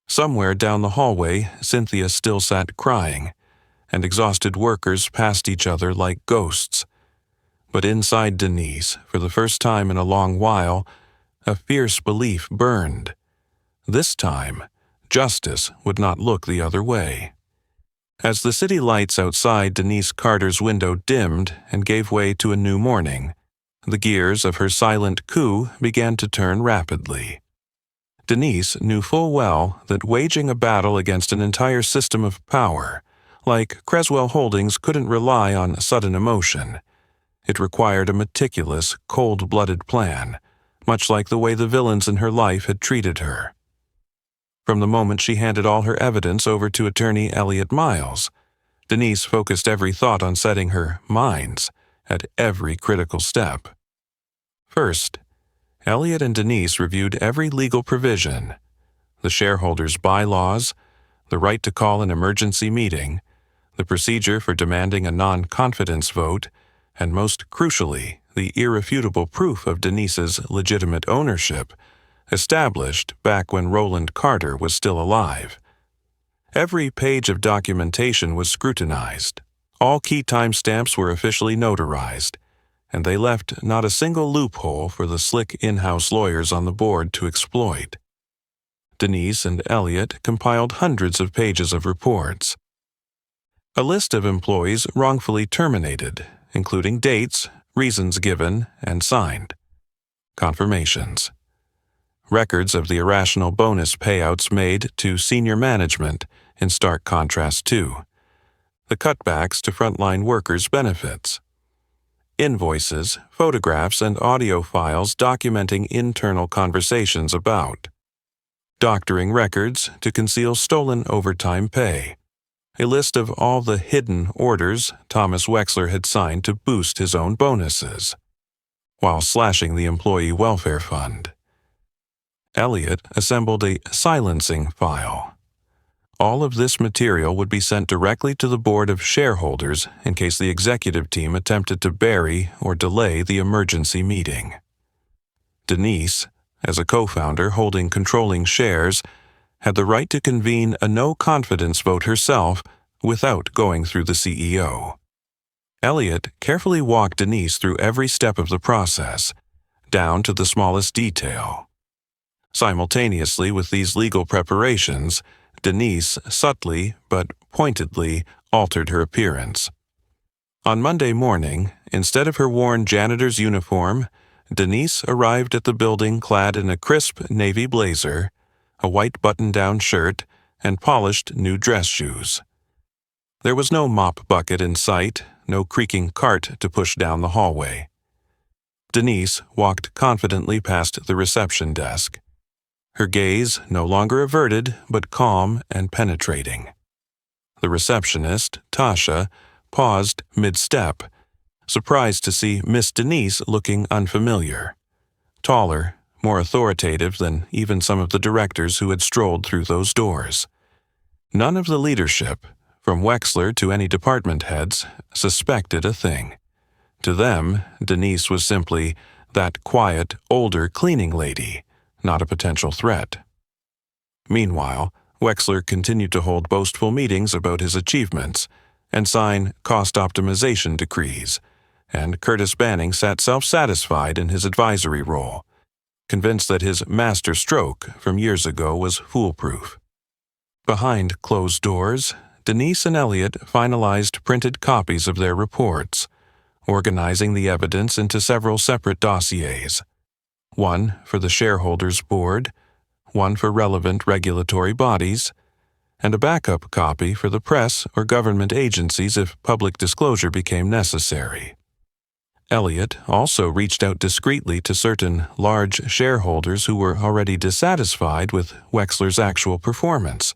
Speaker 1: Somewhere down the hallway, Cynthia still sat crying, and exhausted workers passed each other like ghosts. But inside Denise, for the first time in a long while, a fierce belief burned. This time, justice would not look the other way. As the city lights outside Denise Carter's window dimmed and gave way to a new morning, the gears of her silent coup began to turn rapidly. Denise knew full well that waging a battle against an entire system of power, like Creswell Holdings, couldn't rely on sudden emotion. It required a meticulous, cold-blooded plan, much like the way the villains in her life had treated her. From the moment she handed all her evidence over to attorney Elliot Miles, Denise focused every thought on setting her minds at every critical step. First, Elliot and Denise reviewed every legal provision: the shareholders' bylaws, the right to call an emergency meeting, the procedure for demanding a non-confidence vote, and most crucially, the irrefutable proof of Denise's legitimate ownership, established back when Roland Carter was still alive. Every page of documentation was scrutinized. All key timestamps were officially notarized, and they left not a single loophole for the slick in-house lawyers on the board to exploit. Denise and Elliot compiled hundreds of pages of reports. A list of employees wrongfully terminated, including dates, reasons given, and signed. Confirmations. Records of the irrational bonus payouts made to senior management, in stark contrast to the cutbacks to frontline workers' benefits. Invoices, photographs, and audio files documenting internal conversations about doctoring records to conceal stolen overtime pay. A list of all the hidden orders Thomas Wexler had signed to boost his own bonuses, while slashing the employee welfare fund. Elliot assembled a silencing file. All of this material would be sent directly to the board of shareholders in case the executive team attempted to bury or delay the emergency meeting. Denise, as a co-founder holding controlling shares, had the right to convene a no-confidence vote herself without going through the CEO. Elliot carefully walked Denise through every step of the process, down to the smallest detail. Simultaneously with these legal preparations, Denise subtly but pointedly altered her appearance. On Monday morning, instead of her worn janitor's uniform, Denise arrived at the building clad in a crisp navy blazer, a white button-down shirt, and polished new dress shoes. There was no mop bucket in sight, no creaking cart to push down the hallway. Denise walked confidently past the reception desk, her gaze no longer averted but calm and penetrating. The receptionist, Tasha, paused mid-step, surprised to see Miss Denise looking unfamiliar, taller, more authoritative than even some of the directors who had strolled through those doors. None of the leadership, from Wexler to any department heads, suspected a thing. To them, Denise was simply that quiet, older cleaning lady, not a potential threat. Meanwhile, Wexler continued to hold boastful meetings about his achievements and sign cost optimization decrees, and Curtis Banning sat self-satisfied in his advisory role, convinced that his master stroke from years ago was foolproof. Behind closed doors, Denise and Elliot finalized printed copies of their reports, organizing the evidence into several separate dossiers. One for the shareholders' board, one for relevant regulatory bodies, and a backup copy for the press or government agencies if public disclosure became necessary. Elliot also reached out discreetly to certain large shareholders who were already dissatisfied with Wexler's actual performance,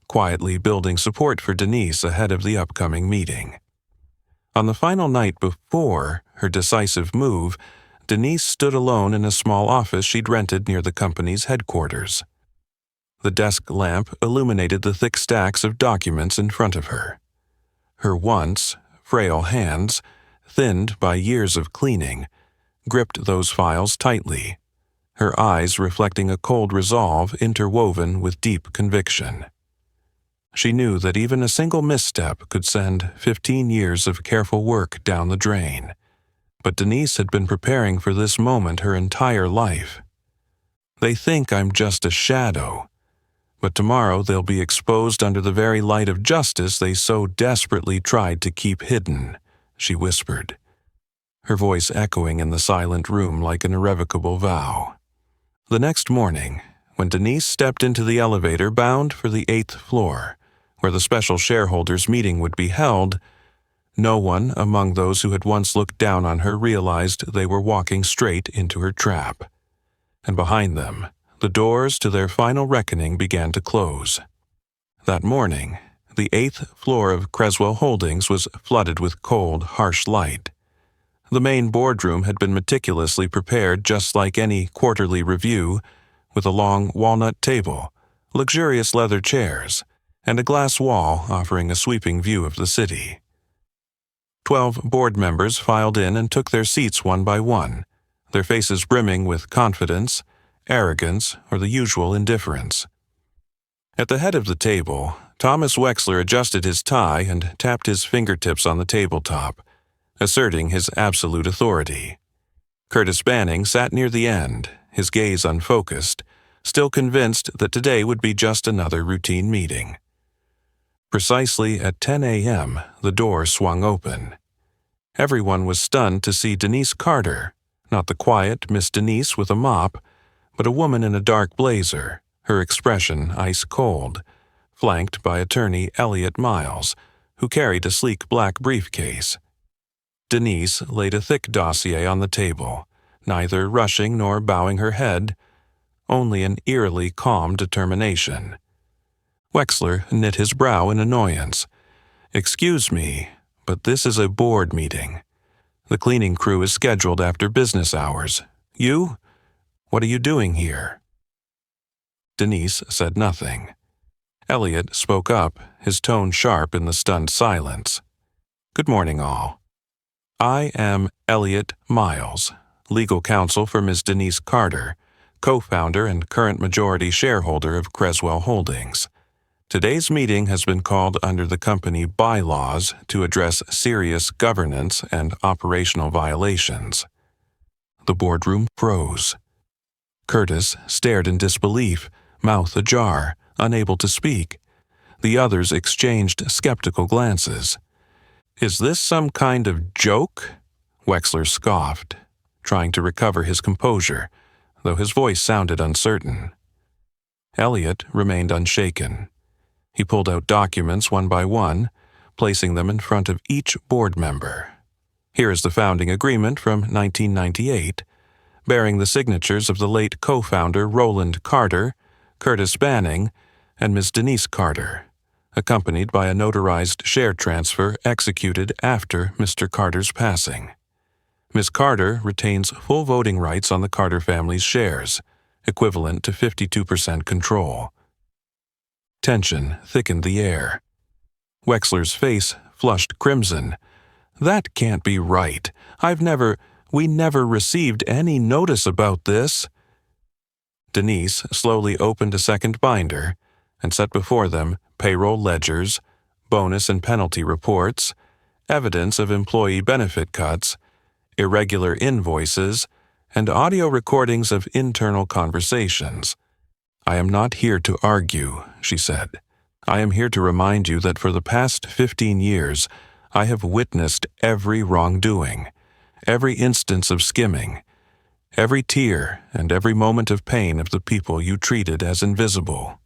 Speaker 1: quietly building support for Denise ahead of the upcoming meeting. On the final night before her decisive move, Denise stood alone in a small office she'd rented near the company's headquarters. The desk lamp illuminated the thick stacks of documents in front of her. Her once frail hands, thinned by years of cleaning, gripped those files tightly, her eyes reflecting a cold resolve interwoven with deep conviction. She knew that even a single misstep could send 15 years of careful work down the drain. But Denise had been preparing for this moment her entire life. They think I'm just a shadow, but tomorrow they'll be exposed under the very light of justice they so desperately tried to keep hidden, she whispered, her voice echoing in the silent room like an irrevocable vow. The next morning, when Denise stepped into the elevator bound for the 8th floor, where the special shareholders' meeting would be held, no one among those who had once looked down on her realized they were walking straight into her trap. And behind them, the doors to their final reckoning began to close. That morning, the 8th floor of Creswell Holdings was flooded with cold, harsh light. The main boardroom had been meticulously prepared just like any quarterly review, with a long walnut table, luxurious leather chairs, and a glass wall offering a sweeping view of the city. 12 board members filed in and took their seats one by one, their faces brimming with confidence, arrogance, or the usual indifference. At the head of the table, Thomas Wexler adjusted his tie and tapped his fingertips on the tabletop, asserting his absolute authority. Curtis Banning sat near the end, his gaze unfocused, still convinced that today would be just another routine meeting. Precisely at 10 a.m., the door swung open. Everyone was stunned to see Denise Carter, not the quiet Miss Denise with a mop, but a woman in a dark blazer, her expression ice-cold, flanked by attorney Elliot Miles, who carried a sleek black briefcase. Denise laid a thick dossier on the table, neither rushing nor bowing her head, only an eerily calm determination. Wexler knit his brow in annoyance. "Excuse me, but this is a board meeting. The cleaning crew is scheduled after business hours. You? What are you doing here?" Denise said nothing. Elliot spoke up, his tone sharp in the stunned silence. "Good morning, all. I am Elliot Miles, legal counsel for Ms. Denise Carter, co-founder and current majority shareholder of Creswell Holdings. Today's meeting has been called under the company bylaws to address serious governance and operational violations." The boardroom froze. Curtis stared in disbelief, mouth ajar, unable to speak. The others exchanged skeptical glances. "Is this some kind of joke?" Wexler scoffed, trying to recover his composure, though his voice sounded uncertain. Elliot remained unshaken. He pulled out documents one by one, placing them in front of each board member. Here is the founding agreement from 1998, bearing the signatures of the late co-founder Roland Carter, Curtis Banning, and Ms. Denise Carter, accompanied by a notarized share transfer executed after Mr. Carter's passing. Ms. Carter retains full voting rights on the Carter family's shares, equivalent to 52% control. Tension thickened the air. Wexler's face flushed crimson. "That can't be right. We never received any notice about this." Denise slowly opened a second binder and set before them payroll ledgers, bonus and penalty reports, evidence of employee benefit cuts, irregular invoices, and audio recordings of internal conversations. "I am not here to argue," she said. "I am here to remind you that for the past 15 years, I have witnessed every wrongdoing, every instance of skimming, every tear and every moment of pain of the people you treated as invisible."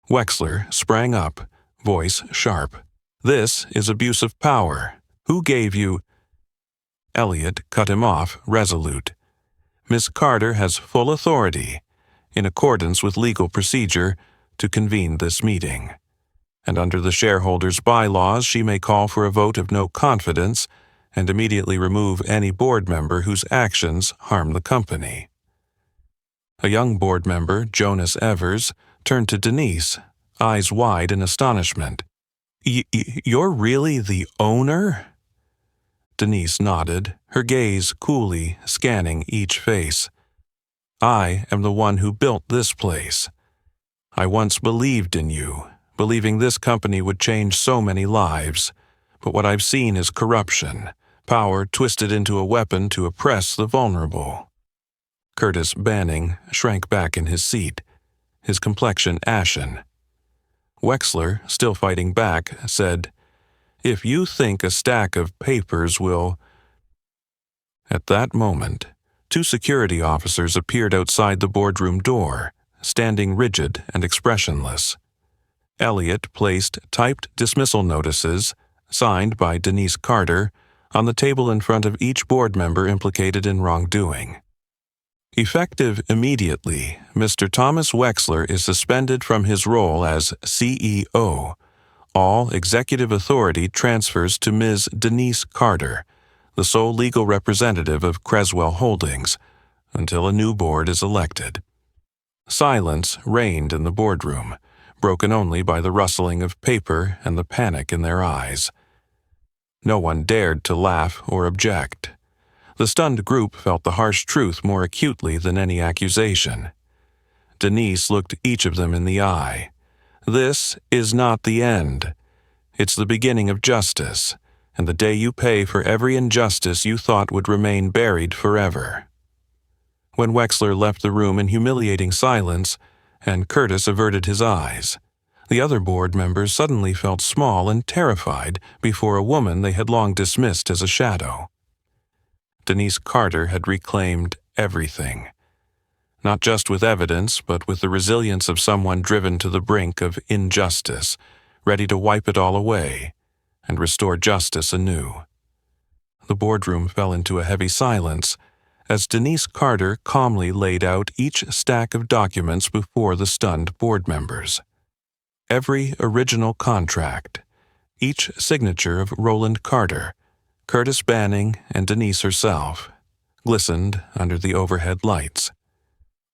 Speaker 1: Wexler sprang up, voice sharp. "This is abuse of power. Who gave you—" Elliot cut him off, resolute. "Miss Carter has full authority, in accordance with legal procedure, to convene this meeting. And under the shareholders' bylaws, she may call for a vote of no confidence and immediately remove any board member whose actions harm the company." A young board member, Jonas Evers, turned to Denise, eyes wide in astonishment. You're really the owner?" Denise nodded, her gaze coolly scanning each face. I am the one who built this place. I once believed in you, believing this company would change so many lives, but what I've seen is corruption, power twisted into a weapon to oppress the vulnerable." Curtis Banning shrank back in his seat, his complexion ashen. Wexler, still fighting back, said, "If you think a stack of papers will—" At that moment, 2 security officers appeared outside the boardroom door, standing rigid and expressionless. Elliot placed typed dismissal notices, signed by Denise Carter, on the table in front of each board member implicated in wrongdoing. Effective immediately, Mr. Thomas Wexler is suspended from his role as CEO. All executive authority transfers to Ms. Denise Carter, the sole legal representative of Creswell Holdings, until a new board is elected. Silence reigned in the boardroom, broken only by the rustling of paper and the panic in their eyes. No one dared to laugh or object. The stunned group felt the harsh truth more acutely than any accusation. Denise looked each of them in the eye. "This is not the end. It's the beginning of justice, and the day you pay for every injustice you thought would remain buried forever." When Wexler left the room in humiliating silence, and Curtis averted his eyes, the other board members suddenly felt small and terrified before a woman they had long dismissed as a shadow. Denise Carter had reclaimed everything, not just with evidence, but with the resilience of someone driven to the brink of injustice, ready to wipe it all away and restore justice anew. The boardroom fell into a heavy silence as Denise Carter calmly laid out each stack of documents before the stunned board members. Every original contract, each signature of Roland Carter, Curtis Banning, and Denise herself, glistened under the overhead lights.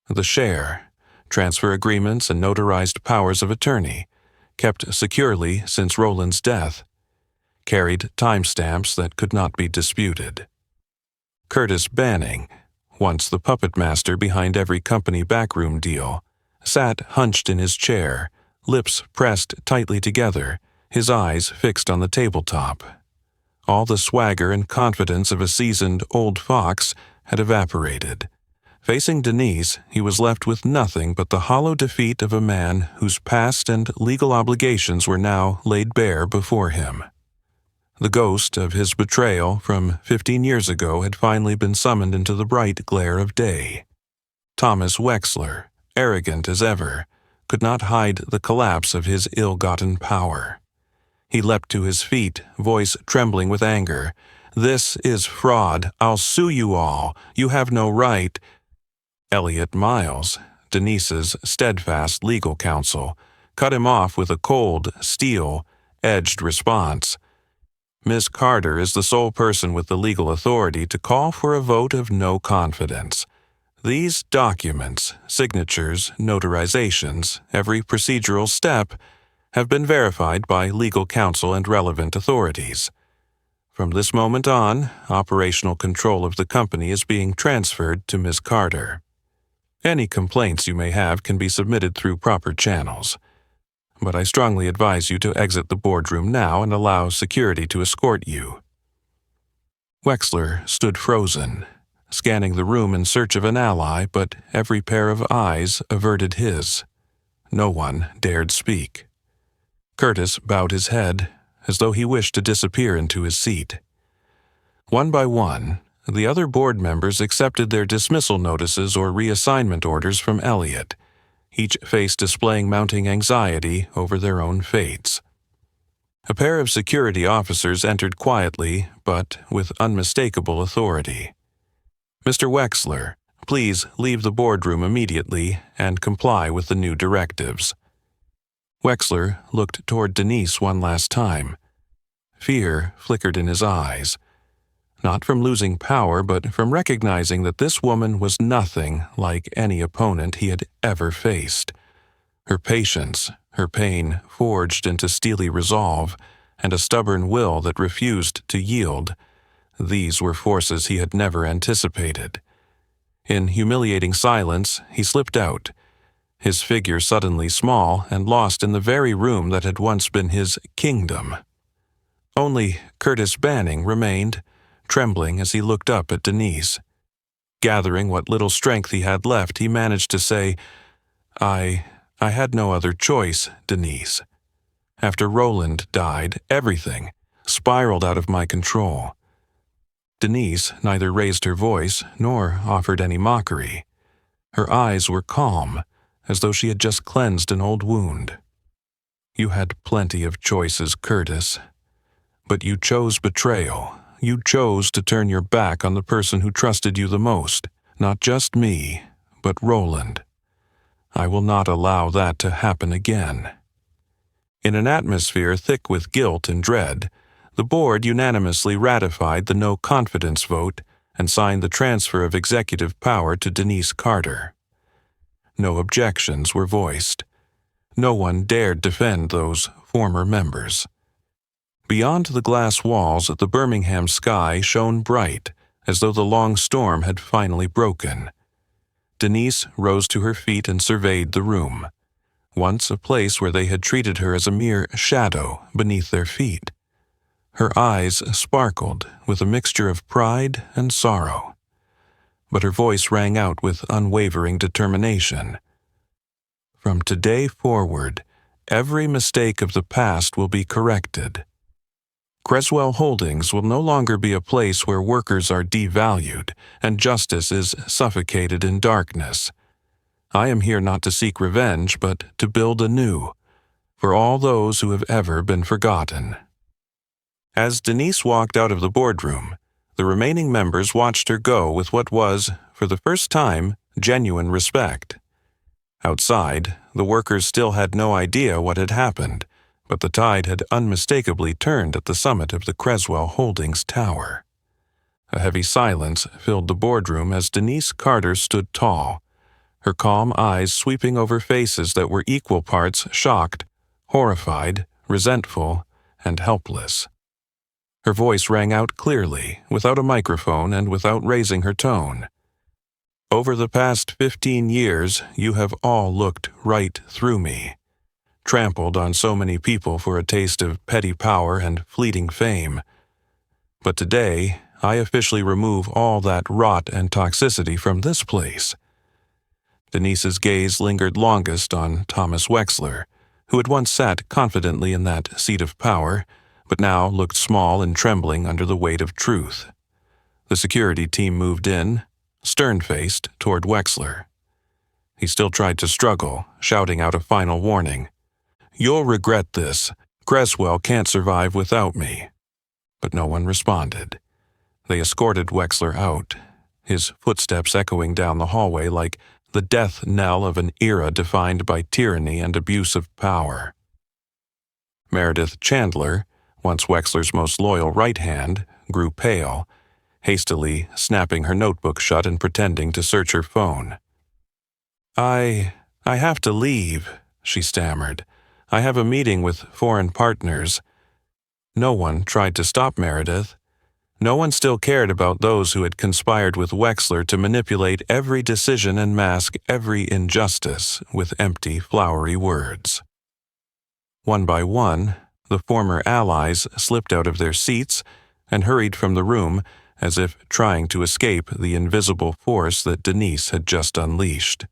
Speaker 1: The share, transfer agreements, and notarized powers of attorney, kept securely since Roland's death, carried timestamps that could not be disputed. Curtis Banning, once the puppet master behind every company backroom deal, sat hunched in his chair, lips pressed tightly together, his eyes fixed on the tabletop. All the swagger and confidence of a seasoned old fox had evaporated. Facing Denise, he was left with nothing but the hollow defeat of a man whose past and legal obligations were now laid bare before him. The ghost of his betrayal from 15 years ago had finally been summoned into the bright glare of day. Thomas Wexler, arrogant as ever, could not hide the collapse of his ill-gotten power. He leapt to his feet, voice trembling with anger. "This is fraud. I'll sue you all. You have no right." Elliot Miles, Denise's steadfast legal counsel, cut him off with a cold, steel-edged response. "Miss Carter is the sole person with the legal authority to call for a vote of no confidence. These documents, signatures, notarizations, every procedural step, have been verified by legal counsel and relevant authorities. From this moment on, operational control of the company is being transferred to Ms. Carter. Any complaints you may have can be submitted through proper channels, but I strongly advise you to exit the boardroom now and allow security to escort you." Wexler stood frozen, scanning the room in search of an ally, but every pair of eyes averted his. No one dared speak. Curtis bowed his head, as though he wished to disappear into his seat. One by one, the other board members accepted their dismissal notices or reassignment orders from Elliot, each face displaying mounting anxiety over their own fates. A pair of security officers entered quietly, but with unmistakable authority. "Mr. Wexler, please leave the boardroom immediately and comply with the new directives." Wexler looked toward Denise one last time. Fear flickered in his eyes, not from losing power, but from recognizing that this woman was nothing like any opponent he had ever faced. Her patience, her pain forged into steely resolve, and a stubborn will that refused to yield. These were forces he had never anticipated. In humiliating silence, he slipped out, his figure suddenly small and lost in the very room that had once been his kingdom. Only Curtis Banning remained, trembling as he looked up at Denise. Gathering what little strength he had left, he managed to say, I had no other choice, Denise. After Roland died, everything spiraled out of my control. Denise neither raised her voice nor offered any mockery. Her eyes were calm, as though she had just cleansed an old wound. You had plenty of choices, Curtis. But you chose betrayal. You chose to turn your back on the person who trusted you the most, not just me, but Roland. I will not allow that to happen again. In an atmosphere thick with guilt and dread, the board unanimously ratified the no-confidence vote and signed the transfer of executive power to Denise Carter. No objections were voiced. No one dared defend those former members. Beyond the glass walls, the Birmingham sky shone bright, as though the long storm had finally broken. Denise rose to her feet and surveyed the room, once a place where they had treated her as a mere shadow beneath their feet. Her eyes sparkled with a mixture of pride and sorrow, but her voice rang out with unwavering determination. From today forward, every mistake of the past will be corrected. Creswell Holdings will no longer be a place where workers are devalued and justice is suffocated in darkness. I am here not to seek revenge, but to build anew, for all those who have ever been forgotten. As Denise walked out of the boardroom, the remaining members watched her go with what was, for the first time, genuine respect. Outside, the workers still had no idea what had happened, but the tide had unmistakably turned at the summit of the Creswell Holdings tower. A heavy silence filled the boardroom as Denise Carter stood tall, her calm eyes sweeping over faces that were equal parts shocked, horrified, resentful, and helpless. Her voice rang out clearly, without a microphone and without raising her tone. Over the past 15 years, you have all looked right through me, trampled on so many people for a taste of petty power and fleeting fame. But today, I officially remove all that rot and toxicity from this place. Denise's gaze lingered longest on Thomas Wexler, who had once sat confidently in that seat of power, but now looked small and trembling under the weight of truth. The security team moved in, stern-faced, toward Wexler. He still tried to struggle, shouting out a final warning. "You'll regret this. Creswell can't survive without me." But no one responded. They escorted Wexler out, his footsteps echoing down the hallway like the death knell of an era defined by tyranny and abuse of power. Meredith Chandler, once Wexler's most loyal right hand, grew pale, hastily snapping her notebook shut and pretending to search her phone. I have to leave," she stammered. "I have a meeting with foreign partners." No one tried to stop Meredith. No one still cared about those who had conspired with Wexler to manipulate every decision and mask every injustice with empty, flowery words. One by one, the former allies slipped out of their seats and hurried from the room as if trying to escape the invisible force that Denise had just unleashed.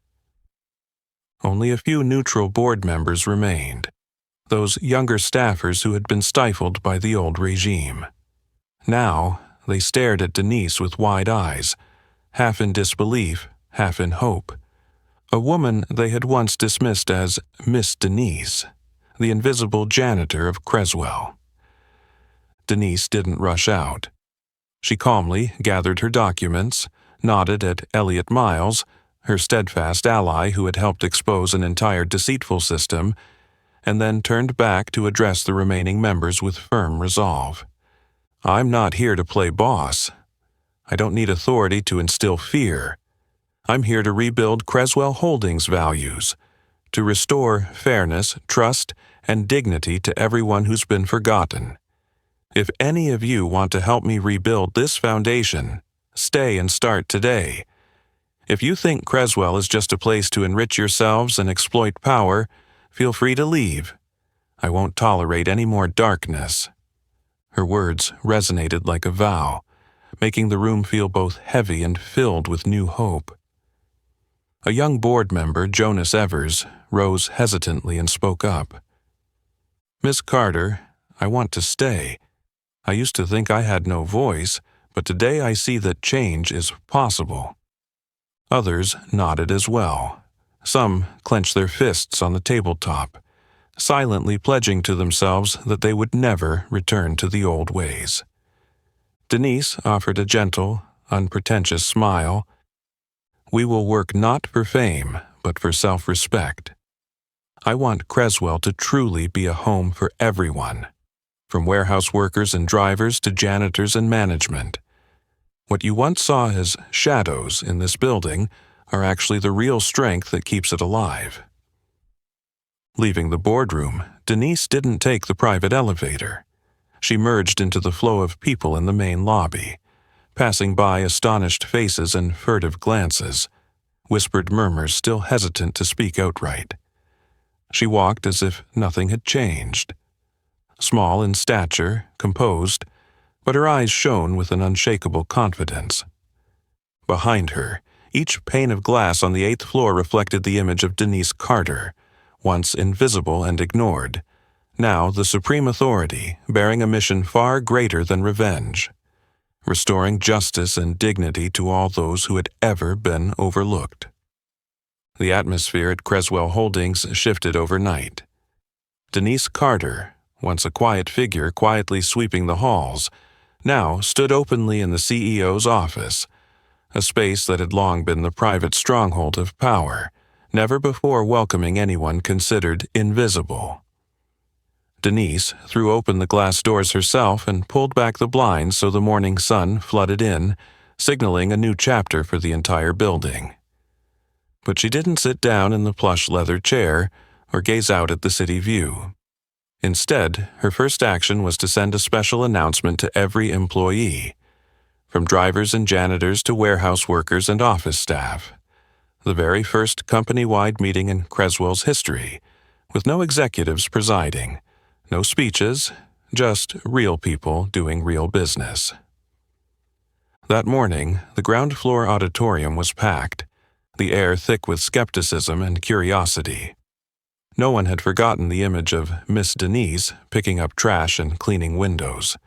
Speaker 1: Only a few neutral board members remained, those younger staffers who had been stifled by the old regime. Now, they stared at Denise with wide eyes, half in disbelief, half in hope. A woman they had once dismissed as Miss Denise, the invisible janitor of Creswell. Denise didn't rush out. She calmly gathered her documents, nodded at Elliot Miles, her steadfast ally who had helped expose an entire deceitful system, and then turned back to address the remaining members with firm resolve. "I'm not here to play boss. I don't need authority to instill fear. I'm here to rebuild Creswell Holdings' values, to restore fairness, trust, and dignity to everyone who's been forgotten. If any of you want to help me rebuild this foundation, stay and start today. If you think Creswell is just a place to enrich yourselves and exploit power, feel free to leave. I won't tolerate any more darkness." Her words resonated like a vow, making the room feel both heavy and filled with new hope. A young board member, Jonas Evers, rose hesitantly and spoke up. "Miss Carter, I want to stay. I used to think I had no voice, but today I see that change is possible." Others nodded as well. Some clenched their fists on the tabletop, silently pledging to themselves that they would never return to the old ways. Denise offered a gentle, unpretentious smile. "We will work not for fame, but for self-respect. I want Creswell to truly be a home for everyone, from warehouse workers and drivers to janitors and management. What you once saw as shadows in this building are actually the real strength that keeps it alive." Leaving the boardroom, Denise didn't take the private elevator. She merged into the flow of people in the main lobby, passing by astonished faces and furtive glances, whispered murmurs still hesitant to speak outright. She walked as if nothing had changed. Small in stature, composed, but her eyes shone with an unshakable confidence. Behind her, each pane of glass on the 8th floor reflected the image of Denise Carter, once invisible and ignored, now the supreme authority, bearing a mission far greater than revenge, restoring justice and dignity to all those who had ever been overlooked. The atmosphere at Creswell Holdings shifted overnight. Denise Carter, once a quiet figure quietly sweeping the halls, now stood openly in the CEO's office, a space that had long been the private stronghold of power, never before welcoming anyone considered invisible. Denise threw open the glass doors herself and pulled back the blinds so the morning sun flooded in, signaling a new chapter for the entire building. But she didn't sit down in the plush leather chair or gaze out at the city view. Instead, her first action was to send a special announcement to every employee, from drivers and janitors to warehouse workers and office staff. The very first company-wide meeting in Creswell's history, with no executives presiding, no speeches, just real people doing real business. That morning, the ground floor auditorium was packed, the air thick with skepticism and curiosity. No one had forgotten the image of Miss Denise picking up trash and cleaning windows.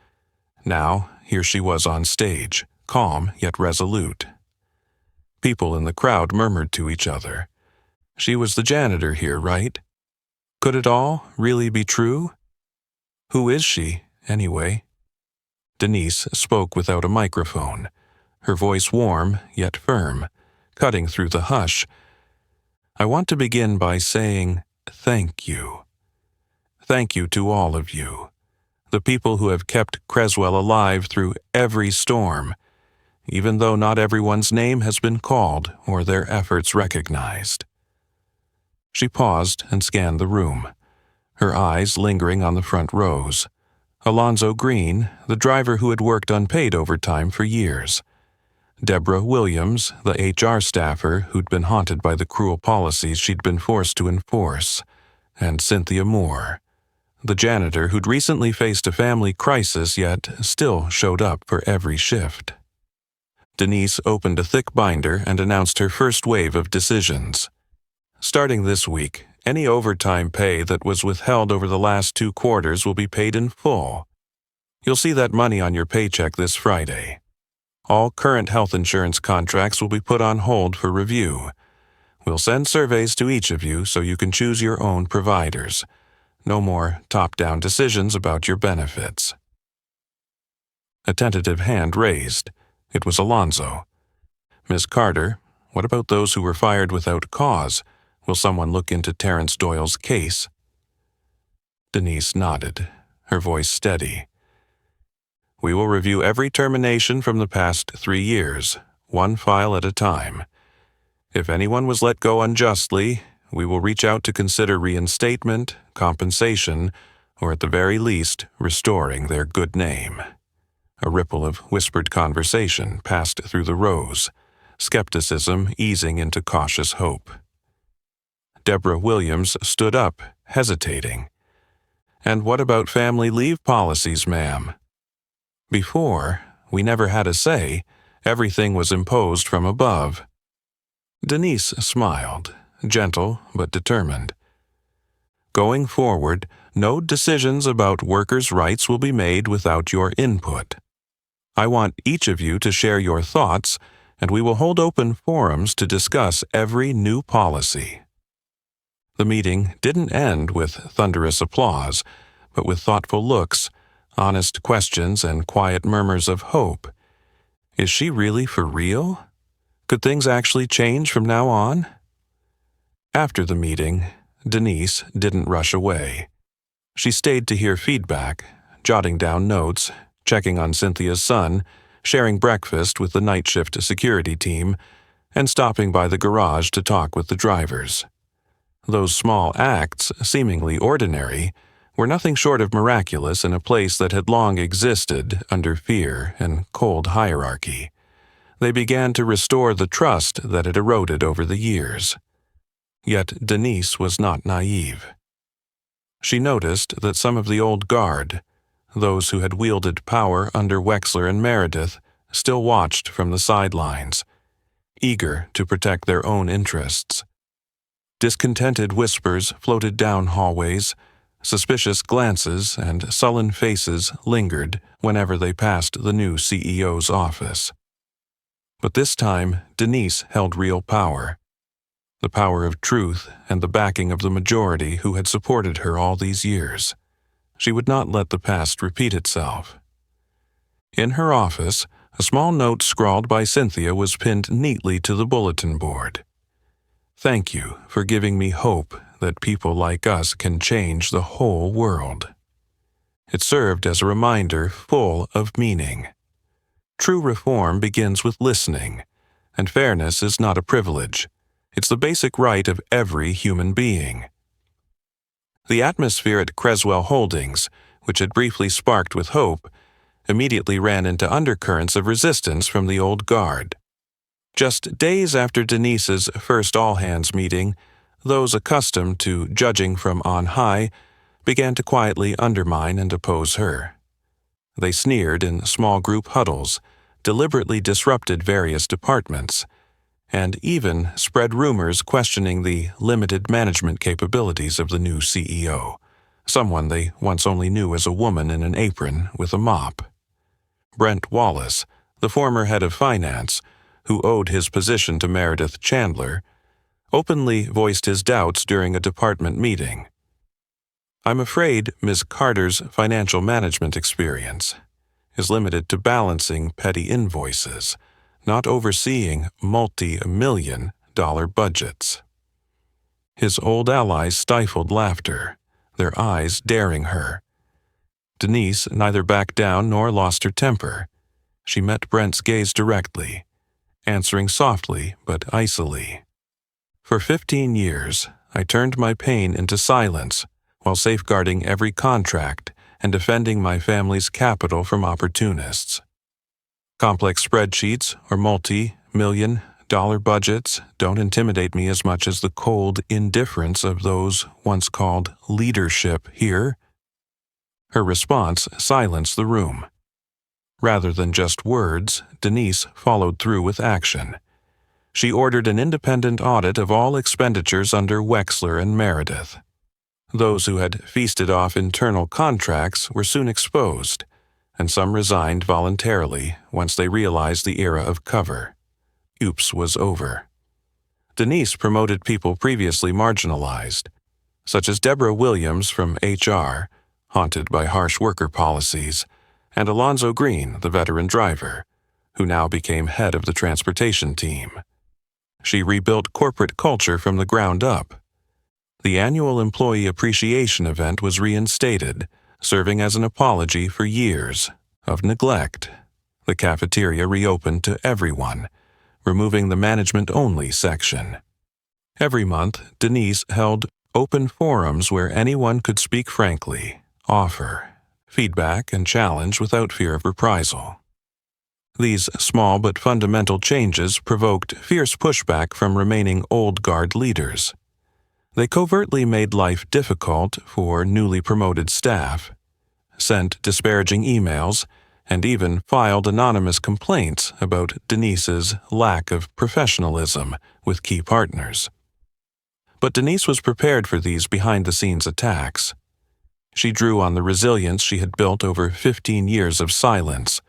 Speaker 1: Now, here she was on stage, calm yet resolute. People in the crowd murmured to each other. She was the janitor here, right? Could it all really be true? Who is she, anyway? Denise spoke without a microphone, her voice warm yet firm, cutting through the hush. "I want to begin by saying thank you. Thank you to all of you, the people who have kept Creswell alive through every storm, even though not everyone's name has been called or their efforts recognized." She paused and scanned the room, her eyes lingering on the front rows. Alonzo Green, the driver who had worked unpaid overtime for years. Deborah Williams, the HR staffer who'd been haunted by the cruel policies she'd been forced to enforce. And Cynthia Moore, the janitor who'd recently faced a family crisis yet still showed up for every shift. Denise opened a thick binder and announced her first wave of decisions. Starting this week, any overtime pay that was withheld over the last 2 quarters will be paid in full. You'll see that money on your paycheck this Friday. All current health insurance contracts will be put on hold for review. We'll send surveys to each of you so you can choose your own providers. No more top-down decisions about your benefits. A tentative hand raised. It was Alonzo. "Miss Carter, what about those who were fired without cause? Will someone look into Terrence Doyle's case?" Denise nodded, her voice steady. "We will review every termination from the past 3 years, one file at a time. If anyone was let go unjustly, we will reach out to consider reinstatement, compensation, or at the very least, restoring their good name." A ripple of whispered conversation passed through the rows. skepticism easing into cautious hope. Deborah Williams stood up, hesitating. "And what about family leave policies, ma'am?" Before, we never had a say. Everything was imposed from above. Denise smiled, gentle but determined. "Going forward, no decisions about workers' rights will be made without your input. I want each of you to share your thoughts, and we will hold open forums to discuss every new policy." The meeting didn't end with thunderous applause, but with thoughtful looks, honest questions, and quiet murmurs of hope. Is she really for real? Could things actually change from now on? After the meeting, Denise didn't rush away. She stayed to hear feedback, jotting down notes, checking on Cynthia's son, sharing breakfast with the night shift security team, and stopping by the garage to talk with the drivers. Those small acts, seemingly ordinary, were nothing short of miraculous in a place that had long existed under fear and cold hierarchy. They began to restore the trust that had eroded over the years. Yet Denise was not naive. She noticed that some of the old guard, those who had wielded power under Wexler and Meredith, still watched from the sidelines, eager to protect their own interests. Discontented whispers floated down hallways, suspicious glances and sullen faces lingered whenever they passed the new CEO's office. But this time, Denise held real power. The power of truth and the backing of the majority who had supported her all these years. She would not let the past repeat itself. In her office, a small note scrawled by Cynthia was pinned neatly to the bulletin board. "Thank you for giving me hope that people like us can change the whole world." It served as a reminder full of meaning. True reform begins with listening, and fairness is not a privilege. It's the basic right of every human being. The atmosphere at Creswell Holdings, which had briefly sparked with hope, immediately ran into undercurrents of resistance from the old guard. Just days after Denise's first all-hands meeting, those accustomed to judging from on high began to quietly undermine and oppose her. They sneered in small group huddles, deliberately disrupted various departments, and even spread rumors questioning the limited management capabilities of the new CEO, someone they once only knew as a woman in an apron with a mop. Brent Wallace, the former head of finance, who owed his position to Meredith Chandler, openly voiced his doubts during a department meeting. "I'm afraid Ms. Carter's financial management experience is limited to balancing petty invoices, not overseeing multi-million-dollar budgets." His old allies stifled laughter, their eyes daring her. Denise neither backed down nor lost her temper. She met Brent's gaze directly, answering softly but icily. "For 15 years, I turned my pain into silence while safeguarding every contract and defending my family's capital from opportunists. Complex spreadsheets or multi-million-dollar budgets don't intimidate me as much as the cold indifference of those once called leadership here." Her response silenced the room. Rather than just words, Denise followed through with action. She ordered an independent audit of all expenditures under Wexler and Meredith. Those who had feasted off internal contracts were soon exposed, and some resigned voluntarily once they realized the era of cover. Oops was over. Denise promoted people previously marginalized, such as Deborah Williams from HR, haunted by harsh worker policies, and Alonzo Green, the veteran driver, who now became head of the transportation team. She rebuilt corporate culture from the ground up. The annual employee appreciation event was reinstated, serving as an apology for years of neglect. The cafeteria reopened to everyone, removing the management-only section. Every month, Denise held open forums where anyone could speak frankly, offer feedback, and challenge without fear of reprisal. These small but fundamental changes provoked fierce pushback from remaining old guard leaders. They covertly made life difficult for newly promoted staff, sent disparaging emails, and even filed anonymous complaints about Denise's lack of professionalism with key partners. But Denise was prepared for these behind-the-scenes attacks. She drew on the resilience she had built over 15 years of silence,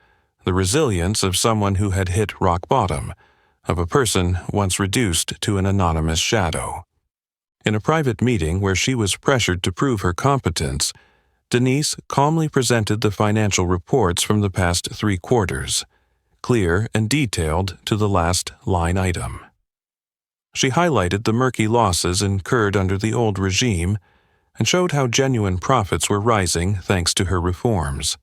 Speaker 1: the resilience of someone who had hit rock bottom, of a person once reduced to an anonymous shadow. In a private meeting where she was pressured to prove her competence, Denise calmly presented the financial reports from the past 3 quarters, clear and detailed to the last line item. She highlighted the murky losses incurred under the old regime and showed how genuine profits were rising thanks to her reforms.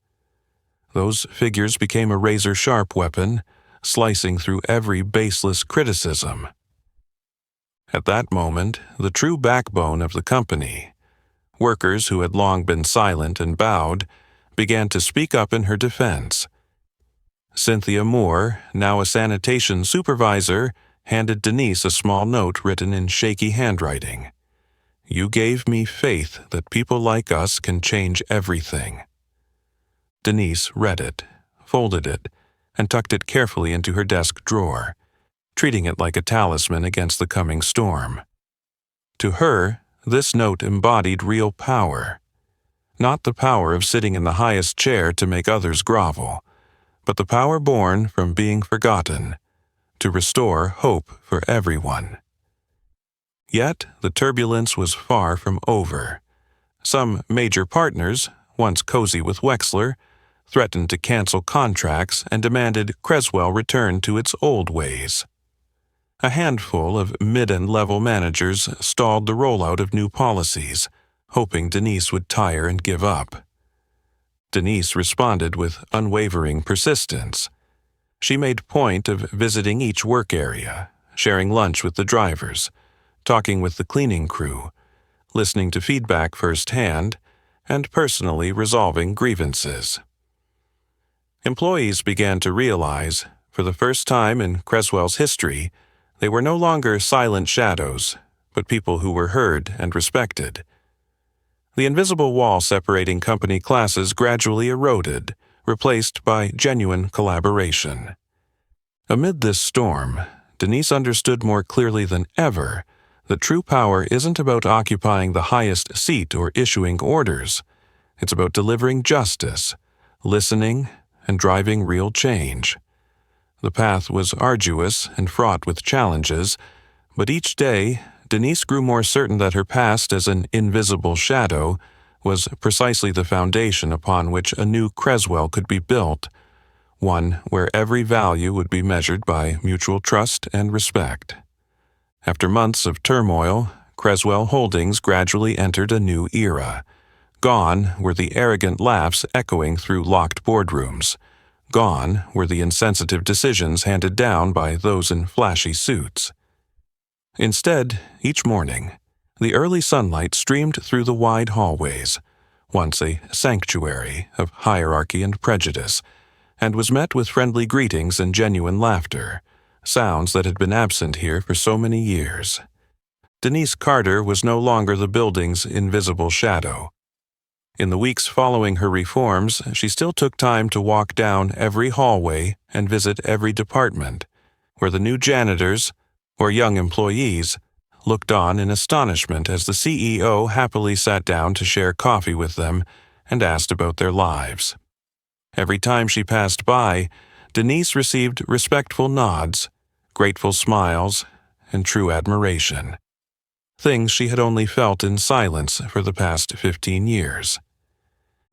Speaker 1: Those figures became a razor-sharp weapon, slicing through every baseless criticism. At that moment, the true backbone of the company, workers who had long been silent and bowed, began to speak up in her defense. Cynthia Moore, now a sanitation supervisor, handed Denise a small note written in shaky handwriting. "You gave me faith that people like us can change everything." Denise read it, folded it, and tucked it carefully into her desk drawer, treating it like a talisman against the coming storm. To her, this note embodied real power. Not the power of sitting in the highest chair to make others grovel, but the power born from being forgotten, to restore hope for everyone. Yet the turbulence was far from over. Some major partners, once cozy with Wexler, threatened to cancel contracts and demanded Creswell return to its old ways. A handful of mid- and level managers stalled the rollout of new policies, hoping Denise would tire and give up. Denise responded with unwavering persistence. She made point of visiting each work area, sharing lunch with the drivers, talking with the cleaning crew, listening to feedback firsthand, and personally resolving grievances. Employees began to realize, for the first time in Creswell's history, they were no longer silent shadows, but people who were heard and respected. The invisible wall separating company classes gradually eroded, replaced by genuine collaboration. Amid this storm, Denise understood more clearly than ever that true power isn't about occupying the highest seat or issuing orders. It's about delivering justice, listening, and driving real change. The path was arduous and fraught with challenges, but each day, Denise grew more certain that her past as an invisible shadow was precisely the foundation upon which a new Creswell could be built, one where every value would be measured by mutual trust and respect. After months of turmoil, Creswell Holdings gradually entered a new era. Gone were the arrogant laughs echoing through locked boardrooms. Gone were the insensitive decisions handed down by those in flashy suits. Instead, each morning, the early sunlight streamed through the wide hallways, once a sanctuary of hierarchy and prejudice, and was met with friendly greetings and genuine laughter, sounds that had been absent here for so many years. Denise Carter was no longer the building's invisible shadow. In the weeks following her reforms, she still took time to walk down every hallway and visit every department, where the new janitors, or young employees, looked on in astonishment as the CEO happily sat down to share coffee with them and asked about their lives. Every time she passed by, Denise received respectful nods, grateful smiles, and true admiration. Things she had only felt in silence for the past 15 years.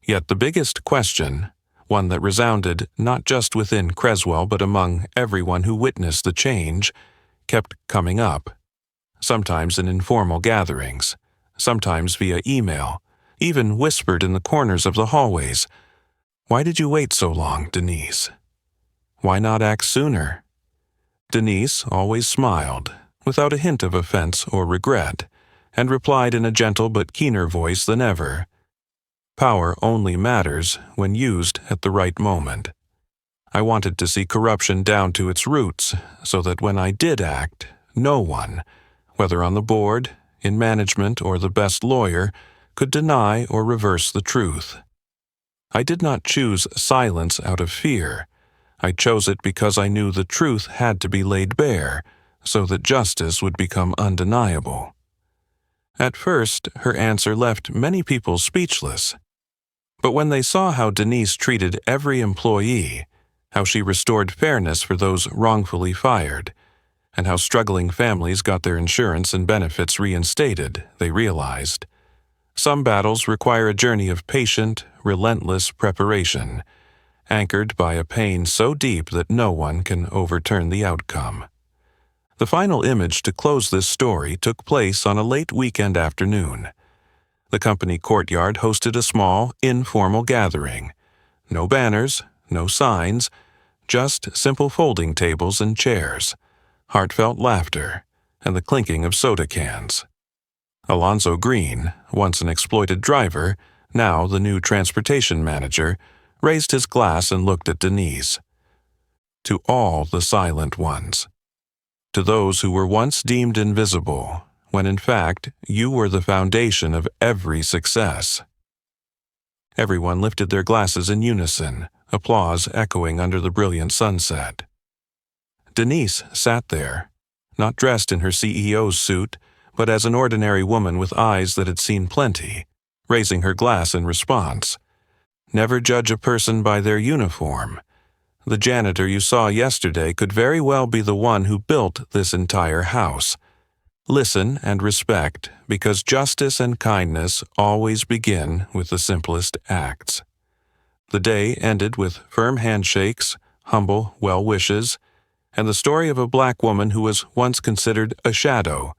Speaker 1: Yet the biggest question, one that resounded not just within Creswell but among everyone who witnessed the change, kept coming up, sometimes in informal gatherings, sometimes via email, even whispered in the corners of the hallways. "Why did you wait so long, Denise? Why not act sooner?" Denise always smiled, without a hint of offense or regret, and replied in a gentle but keener voice than ever, "Power only matters when used at the right moment." I wanted to see corruption down to its roots, so that when I did act, no one, whether on the board, in management, or the best lawyer, could deny or reverse the truth. I did not choose silence out of fear. I chose it because I knew the truth had to be laid bare, so that justice would become undeniable. At first, her answer left many people speechless. But when they saw how Denise treated every employee, how she restored fairness for those wrongfully fired, and how struggling families got their insurance and benefits reinstated, they realized some battles require a journey of patient, relentless preparation, anchored by a pain so deep that no one can overturn the outcome. The final image to close this story took place on a late weekend afternoon. The company courtyard hosted a small, informal gathering. No banners, no signs, just simple folding tables and chairs, heartfelt laughter, and the clinking of soda cans. Alonzo Green, once an exploited driver, now the new transportation manager, raised his glass and looked at Denise. To all the silent ones. To those who were once deemed invisible, when in fact you were the foundation of every success. Everyone lifted their glasses in unison, applause echoing under the brilliant sunset. Denise sat there, not dressed in her CEO's suit, but as an ordinary woman with eyes that had seen plenty, raising her glass in response. Never judge a person by their uniform. The janitor you saw yesterday could very well be the one who built this entire house. Listen and respect, because justice and kindness always begin with the simplest acts. The day ended with firm handshakes, humble well wishes, and the story of a black woman who was once considered a shadow,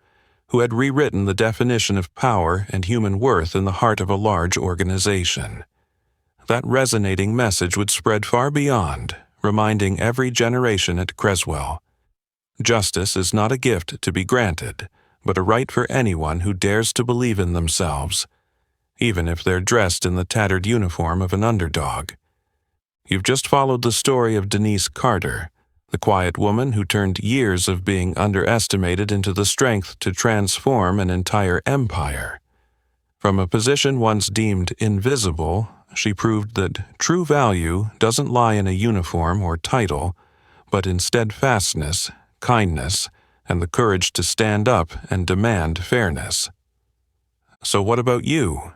Speaker 1: who had rewritten the definition of power and human worth in the heart of a large organization. That resonating message would spread far beyond, reminding every generation at Creswell. Justice is not a gift to be granted, but a right for anyone who dares to believe in themselves, even if they're dressed in the tattered uniform of an underdog. You've just followed the story of Denise Carter, the quiet woman who turned years of being underestimated into the strength to transform an entire empire. From a position once deemed invisible, she proved that true value doesn't lie in a uniform or title, but in steadfastness, kindness, and the courage to stand up and demand fairness. So what about you?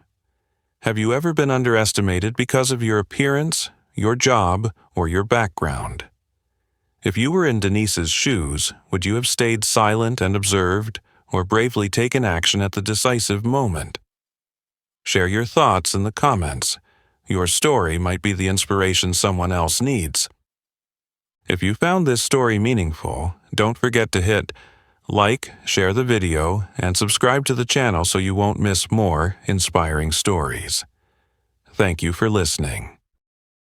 Speaker 1: Have you ever been underestimated because of your appearance, your job, or your background? If you were in Denise's shoes, would you have stayed silent and observed, or bravely taken action at the decisive moment? Share your thoughts in the comments. Your story might be the inspiration someone else needs. If you found this story meaningful, don't forget to hit like, share the video, and subscribe to the channel so you won't miss more inspiring stories. Thank you for listening.